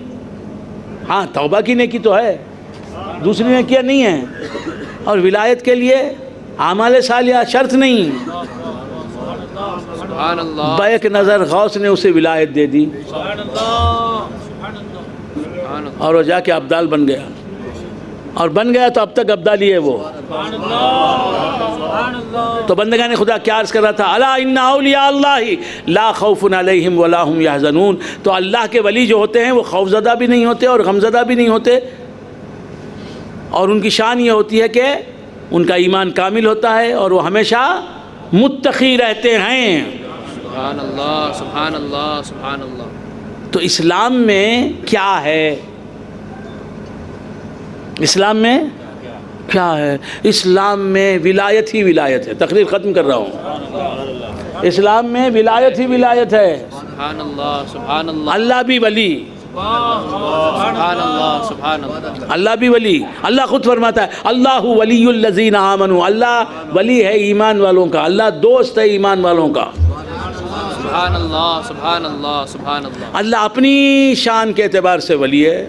ہاں توبہ کی نیکی تو ہے، دوسری نیکیاں نہیں ہیں۔ اور ولایت کے لیے اعمال صالحہ شرط نہیں، سبحان اللہ، بیک نظر غوث نے اسے ولایت دے دی، سبحان اللہ، اور وہ جا کے ابدال بن گیا، اور بن گیا تو اب تک ابدالی ہے وہ۔ تو بندگان خدا کیا عرض کر رہا تھا؟ الا ان اولیاء اللہ لا خوف علیہم ولا هم یحزنون۔ تو اللہ کے ولی جو ہوتے ہیں وہ خوف زدہ بھی نہیں ہوتے اور غمزدہ بھی نہیں ہوتے، اور ان کی شان یہ ہوتی ہے کہ ان کا ایمان کامل ہوتا ہے، اور وہ ہمیشہ متقی رہتے ہیں۔ سبحان اللہ، سبحان اللہ، سبحان اللہ۔ تو اسلام میں کیا ہے؟ اسلام میں کیا ہے؟ اسلام میں ولایت ہی ولایت ہے۔ تقریر ختم کر رہا ہوں۔ اسلام میں ولایت ہی ولایت ہے۔ سبحان اللہ، سبحان اللہ، اللہ بھی ولی، سبحان اللہ، سبحان اللہ، اللہ بھی ولی۔ اللہ خود فرماتا ہے اللہ ولی الذین آمنوا، اللہ ولی ہے ایمان والوں کا، اللہ دوست ہے ایمان والوں کا۔ سبحان اللہ، سبحان اللہ، سبحان اللہ، اللہ اپنی شان کے اعتبار سے ولی ہے،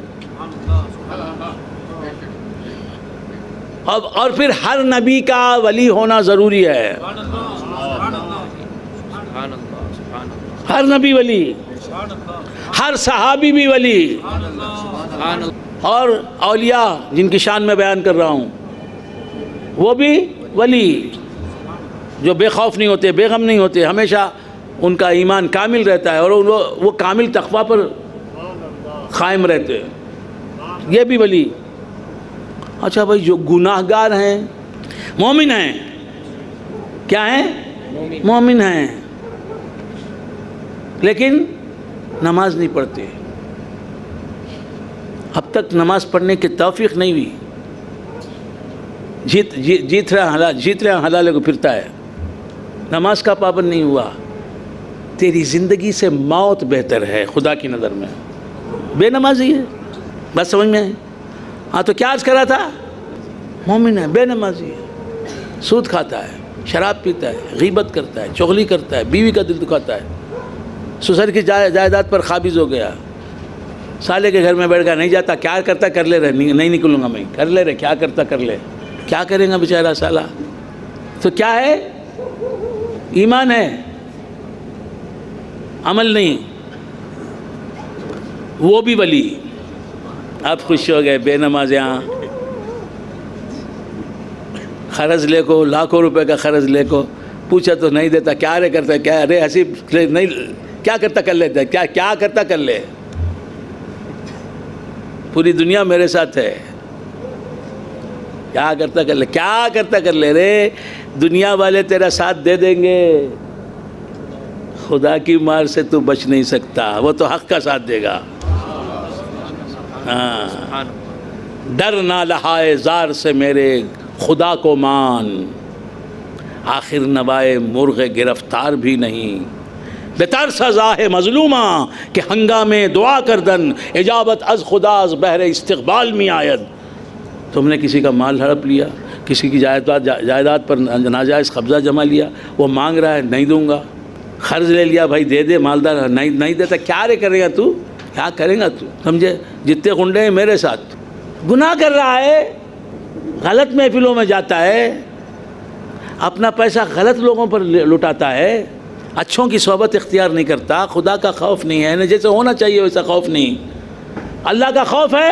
اور پھر ہر نبی کا ولی ہونا ضروری ہے. سبحان اللہ سبحان اللہ ہر نبی ولی، ہر صحابی بھی ولی، سبحان اللہ. اور اولیاء جن کی شان میں بیان کر رہا ہوں وہ بھی ولی، جو بے خوف نہیں ہوتے، بے غم نہیں ہوتے، ہمیشہ ان کا ایمان کامل رہتا ہے اور وہ کامل تقویٰ پر قائم رہتے ہیں، یہ بھی ولی. اچھا بھائی، جو گناہ گار ہیں، مومن ہیں، کیا ہیں؟ مومن ہیں، لیکن نماز نہیں پڑھتے، اب تک نماز پڑھنے کی توفیق نہیں ہوئی، جیت رہا حلالے کو پھرتا ہے، نماز کا پابند نہیں ہوا. تیری زندگی سے موت بہتر ہے خدا کی نظر میں، بے نمازی ہے. بس سمجھ میں آئی؟ ہاں تو کیا عرض کرا تھا؟ مومن ہے، بے نمازی ہے، سود کھاتا ہے، شراب پیتا ہے، غیبت کرتا ہے، چغلی کرتا ہے، بیوی کا دل دکھاتا ہے، سسر کی جائیداد پر قابض ہو گیا، سالے کے گھر میں بیٹھ گیا، نہیں جاتا، کیا کرتا کر لے رہے، نہیں نکلوں گا میں، کر لے رہے، کیا کرتا کر لے، کیا کریں گا بیچارہ سالہ. تو کیا ہے؟ ایمان ہے، عمل نہیں. وہ بھی ولی. آپ خوش ہو گئے، بے نماز یہاں قرض لے کو، لاکھوں روپے کا قرض لے کو، پوچھا تو نہیں دیتا، کیا رے کرتا ہے، کیا رے حسیب نہیں، کیا کرتا کر لیتا ہے، کیا کرتا کر لے، پوری دنیا میرے ساتھ ہے، کیا کرتا کر لے، کیا کرتا کر لے رے، دنیا والے تیرا ساتھ دے دیں گے، خدا کی مار سے تو بچ نہیں سکتا، وہ تو حق کا ساتھ دے گا. ہاں، ڈر نہ لہائے زار سے میرے خدا کو مان، آخر نوائے مرغ گرفتار بھی نہیں، بتر سزا ہے مظلومہ کہ ہنگامے دعا کردن، اجابت از خدا از بہر استقبال می آید. تم نے کسی کا مال ہڑپ لیا، کسی کی جائیداد پر ناجائز قبضہ جما لیا، وہ مانگ رہا ہے، نہیں دوں گا. قرض لے لیا، بھائی دے دے، مالدار نہیں دیتا، کیا رے کرے گا تو، کیا کرے گا تو، سمجھے؟ جتنے گنڈے ہیں میرے ساتھ. گناہ کر رہا ہے، غلط محفلوں میں جاتا ہے، اپنا پیسہ غلط لوگوں پر لٹاتا ہے، اچھوں کی صحبت اختیار نہیں کرتا، خدا کا خوف نہیں ہے، جیسے ہونا چاہیے ویسا خوف نہیں. اللہ کا خوف ہے،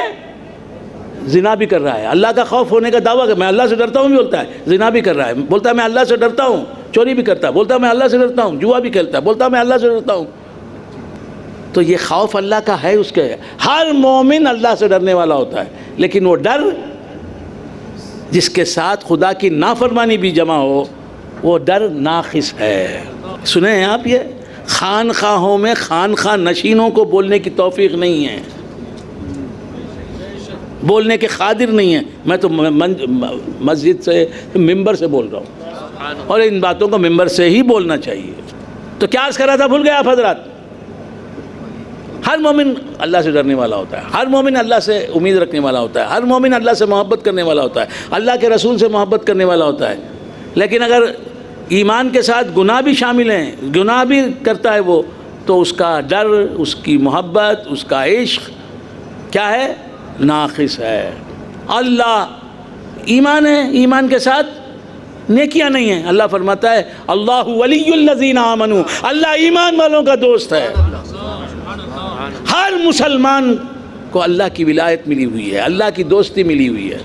زنا بھی کر رہا ہے. اللہ کا خوف ہونے کا دعویٰ کہ میں اللہ سے ڈرتا ہوں بھی بولتا ہے، زنا بھی کر رہا ہے، بولتا ہے میں اللہ سے ڈرتا ہوں، چوری بھی کرتا ہے، بولتا ہے میں اللہ سے ڈرتا ہوں، جوا بھی کھیلتا ہے، بولتا ہے میں اللہ سے ڈرتا ہوں. تو یہ خوف اللہ کا ہے اس کے. ہر مومن اللہ سے ڈرنے والا ہوتا ہے، لیکن وہ ڈر جس کے ساتھ خدا کی نافرمانی بھی جمع ہو، وہ ڈر ناقص ہے. سنیں ہیں آپ، یہ خانخواہوں میں خانخواہ نشینوں کو بولنے کی توفیق نہیں ہے، بولنے کے قادر نہیں ہیں. میں تو مسجد سے، ممبر سے بول رہا ہوں، اور ان باتوں کو ممبر سے ہی بولنا چاہیے. تو کیا عرض کر رہا تھا، بھول گئے آپ حضرات؟ ہر مومن اللہ سے ڈرنے والا ہوتا ہے، ہر مومن اللہ سے امید رکھنے والا ہوتا ہے، ہر مومن اللہ سے محبت کرنے والا ہوتا ہے، اللہ کے رسول سے محبت کرنے والا ہوتا ہے. لیکن اگر ایمان کے ساتھ گناہ بھی شامل ہیں، گناہ بھی کرتا ہے وہ، تو اس کا ڈر، اس کی محبت، اس کا عشق کیا ہے؟ ناقص ہے. اللہ ایمان ہے، ایمان کے ساتھ نیکیاں نہیں ہیں. اللہ فرماتا ہے اللہ ولی الذین آمنوا، اللہ ایمان والوں کا دوست ہے. ہر مسلمان کو اللہ کی ولایت ملی ہوئی ہے، اللہ کی دوستی ملی ہوئی ہے.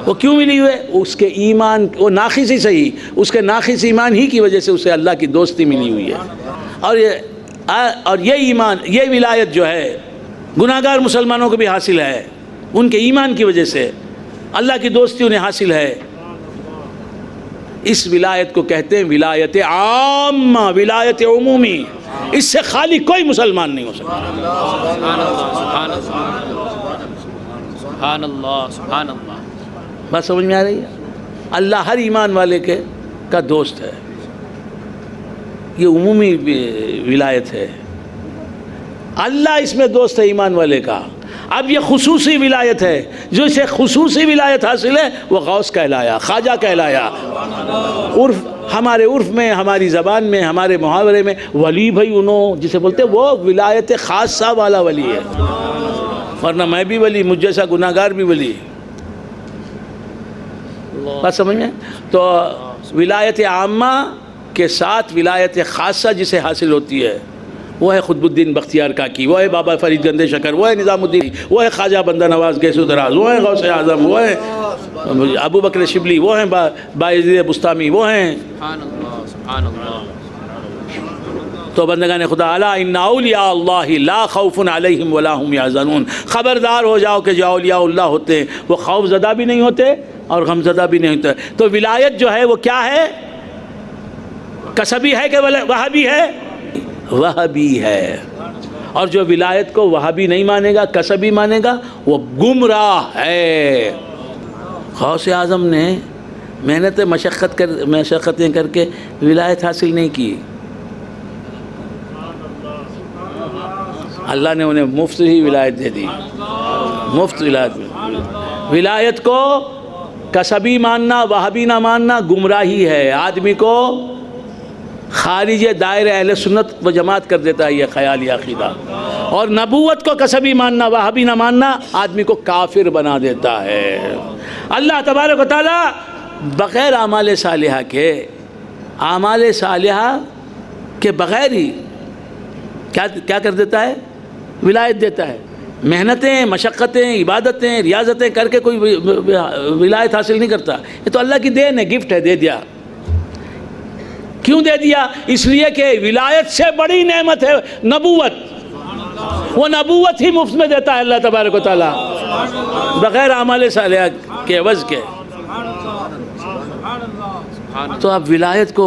وہ کیوں ملی ہوئی ہے؟ اس کے ایمان، وہ ناقص ہی صحیح، اس کے ناقص ایمان ہی کی وجہ سے اسے اللہ کی دوستی ملی ہوئی ہے. اور یہ ایمان، یہ ولایت جو ہے گناہگار مسلمانوں کو بھی حاصل ہے، ان کے ایمان کی وجہ سے اللہ کی دوستی انہیں حاصل ہے. اس ولایت کو کہتے ہیں ولایت عامہ، ولایت عمومی. اس سے خالی کوئی مسلمان نہیں ہو سکتا. سبحان اللہ سبحان اللہ. بات سمجھ میں آ رہی ہے؟ اللہ ہر ایمان والے کا دوست ہے. یہ عمومی ولایت ہے، اللہ اس میں دوست ہے ایمان والے کا. اب یہ خصوصی ولایت ہے، جو اسے خصوصی ولایت حاصل ہے وہ غوث کہلایا، خواجہ کہلایا. ہمارے عرف میں، ہماری زبان میں، ہمارے محاورے میں ولی بھائی انہوں جسے بولتے ہیں، وہ ولایت خاصہ والا ولی ہے. ورنہ میں بھی ولی، مجھ جیسا گناہگار بھی ولی. بات سمجھ میں؟ تو ولایت عامہ کے ساتھ ولایت خاصہ جسے حاصل ہوتی ہے وہ ہے قطب الدین بختیار کاکی، وہ ہے بابا فرید گندے شکر، وہ ہے نظام الدین، وہ ہے خواجہ بندہ نواز گیس و دراز، وہ ہے غوث اعظم، وہ ہے ابو بکر شبلی، وہ ہیں باعزید بستامی، وہ ہیں سبحان اللہ سبحان اللہ. تو بندگان خدا الا ان اولیاء اللہ لا خوف علیہم ولا هم یحزنون، خبردار ہو جاؤ کہ جو اولیاء اللہ ہوتے ہیں وہ خوف زدہ بھی نہیں ہوتے اور غم زدہ بھی نہیں ہوتے. تو ولایت جو ہے وہ کیا ہے؟ کسبی ہے کہ وہابی ہے؟ وہابی ہے. اور جو ولایت کو وہابی نہیں مانے گا کسبی مانے گا وہ گمراہ ہے. غوث اعظم نے مشقتیں کر کے ولایت حاصل نہیں کی، اللہ نے انہیں مفت ہی ولایت دے دی، مفت ولایت. ولایت کو کسبی ماننا وہابی نہ ماننا گمراہی ہے، آدمی کو خارج دائرہ اہل سنت و جماعت کر دیتا ہے یہ خیالی عقیدہ. اور نبوت کو کسبی ماننا وہابی نہ ماننا آدمی کو کافر بنا دیتا ہے. اللہ تبارک و تعالی بغیر اعمال صالحہ کے بغیر ہی کیا کر دیتا ہے؟ ولایت دیتا ہے. محنتیں، مشقتیں، عبادتیں، ریاضتیں کر کے کوئی ولایت حاصل نہیں کرتا. یہ تو اللہ کی دین ہے، گفٹ ہے، دے دیا. کیوں دے دیا؟ اس لیے کہ ولایت سے بڑی نعمت ہے نبوت. وہ نبوت ہی مفت میں دیتا ہے اللہ تبارک و تعالیٰ بغیر اعمال صالحہ کے عوض کے. تو اب ولایت کو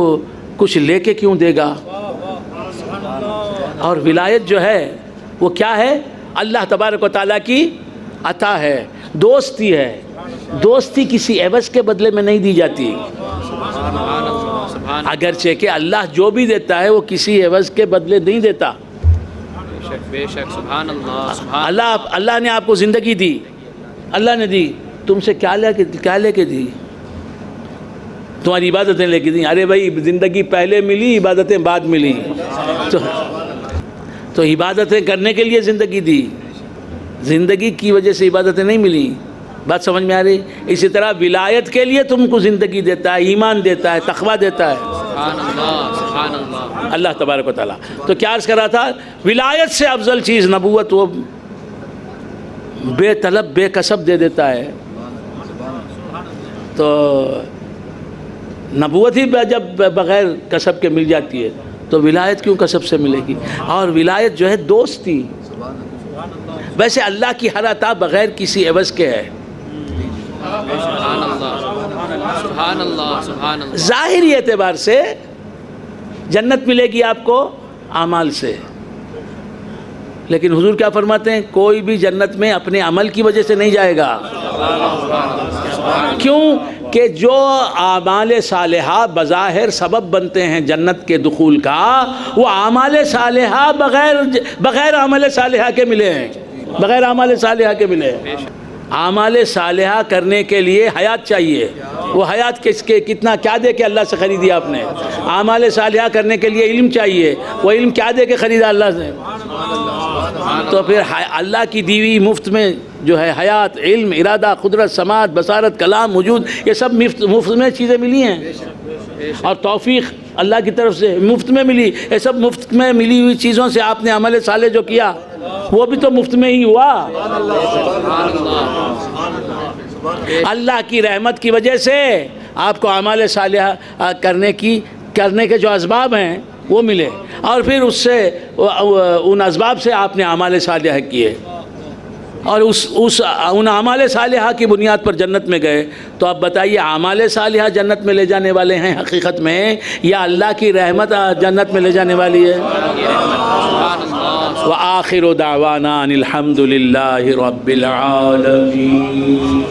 کچھ لے کے کیوں دے گا؟ اور ولایت جو ہے وہ کیا ہے؟ اللہ تبارک و تعالیٰ کی عطا ہے، دوستی ہے. دوستی کسی عوض کے بدلے میں نہیں دی جاتی، اگرچہ کہ اللہ جو بھی دیتا ہے وہ کسی عوض کے بدلے نہیں دیتا. بے شک سبحان اللہ سبحان اللہ نے آپ کو زندگی دی، اللہ نے دی، تم سے کیا لے کے دی؟ تمہاری عبادتیں لے کے دی. ارے بھائی زندگی پہلے ملی، عبادتیں بعد ملی. تو عبادتیں کرنے کے لیے زندگی دی، زندگی کی وجہ سے عبادتیں نہیں ملی. بات سمجھ میں آ رہی؟ اسی طرح ولایت کے لیے تم کو زندگی دیتا ہے، ایمان دیتا ہے، تقویٰ دیتا ہے سبحان اللہ سبحان اللہ. اللہ تبارک و تعالیٰ. تو کیا عرض کر رہا تھا؟ ولایت سے افضل چیز نبوت وہ بے طلب بے کسب دے دیتا ہے. تو نبوت ہی جب بغیر کسب کے مل جاتی ہے تو ولایت کیوں کسب سے ملے گی؟ اور ولایت جو ہے دوستی. ویسے اللہ کی ہر عطا بغیر کسی عوض کے ہے. سبحان اللہ سبحان اللہ سبحان اللہ. ظاہری اعتبار سے جنت ملے گی آپ کو اعمال سے، لیکن حضور کیا فرماتے ہیں؟ کوئی بھی جنت میں اپنے عمل کی وجہ سے نہیں جائے گا. کیوں کہ جو اعمال صالحہ بظاہر سبب بنتے ہیں جنت کے دخول کا، وہ اعمال صالحہ بغیر عمل صالحہ کے ملے ہیں، بغیر عمل صالحہ کے ملے ہیں. اعمال صالحہ کرنے کے لیے حیات چاہیے. وہ حیات کس کے کتنا کیا دے کے اللہ سے خریدی آپ نے؟ اعمال صالحہ کرنے کے لیے علم چاہیے. وہ علم کیا دے کے خریدا اللہ سے؟ تو پھر اللہ کی دیوی مفت میں جو ہے حیات، علم، ارادہ، قدرت، سماعت، بصارت، کلام، وجود، یہ سب مفت میں چیزیں ملی ہیں. اور توفیق اللہ کی طرف سے مفت میں ملی. یہ سب مفت میں ملی ہوئی چیزوں سے آپ نے عمل صالح جو کیا وہ بھی تو مفت میں ہی ہوا. اللہ کی رحمت کی وجہ سے آپ کو اعمال صالحہ کرنے کے جو اسباب ہیں وہ ملے، اور پھر اس سے ان اسباب سے آپ نے اعمال صالحہ کیے، اور ان اعمال صالحہ کی بنیاد پر جنت میں گئے. تو اب بتائیے اعمال صالحہ جنت میں لے جانے والے ہیں حقیقت میں، یا اللہ کی رحمت جنت میں لے جانے والی ہے؟ وآخر دعوانا ان الحمد للہ رب العالمین.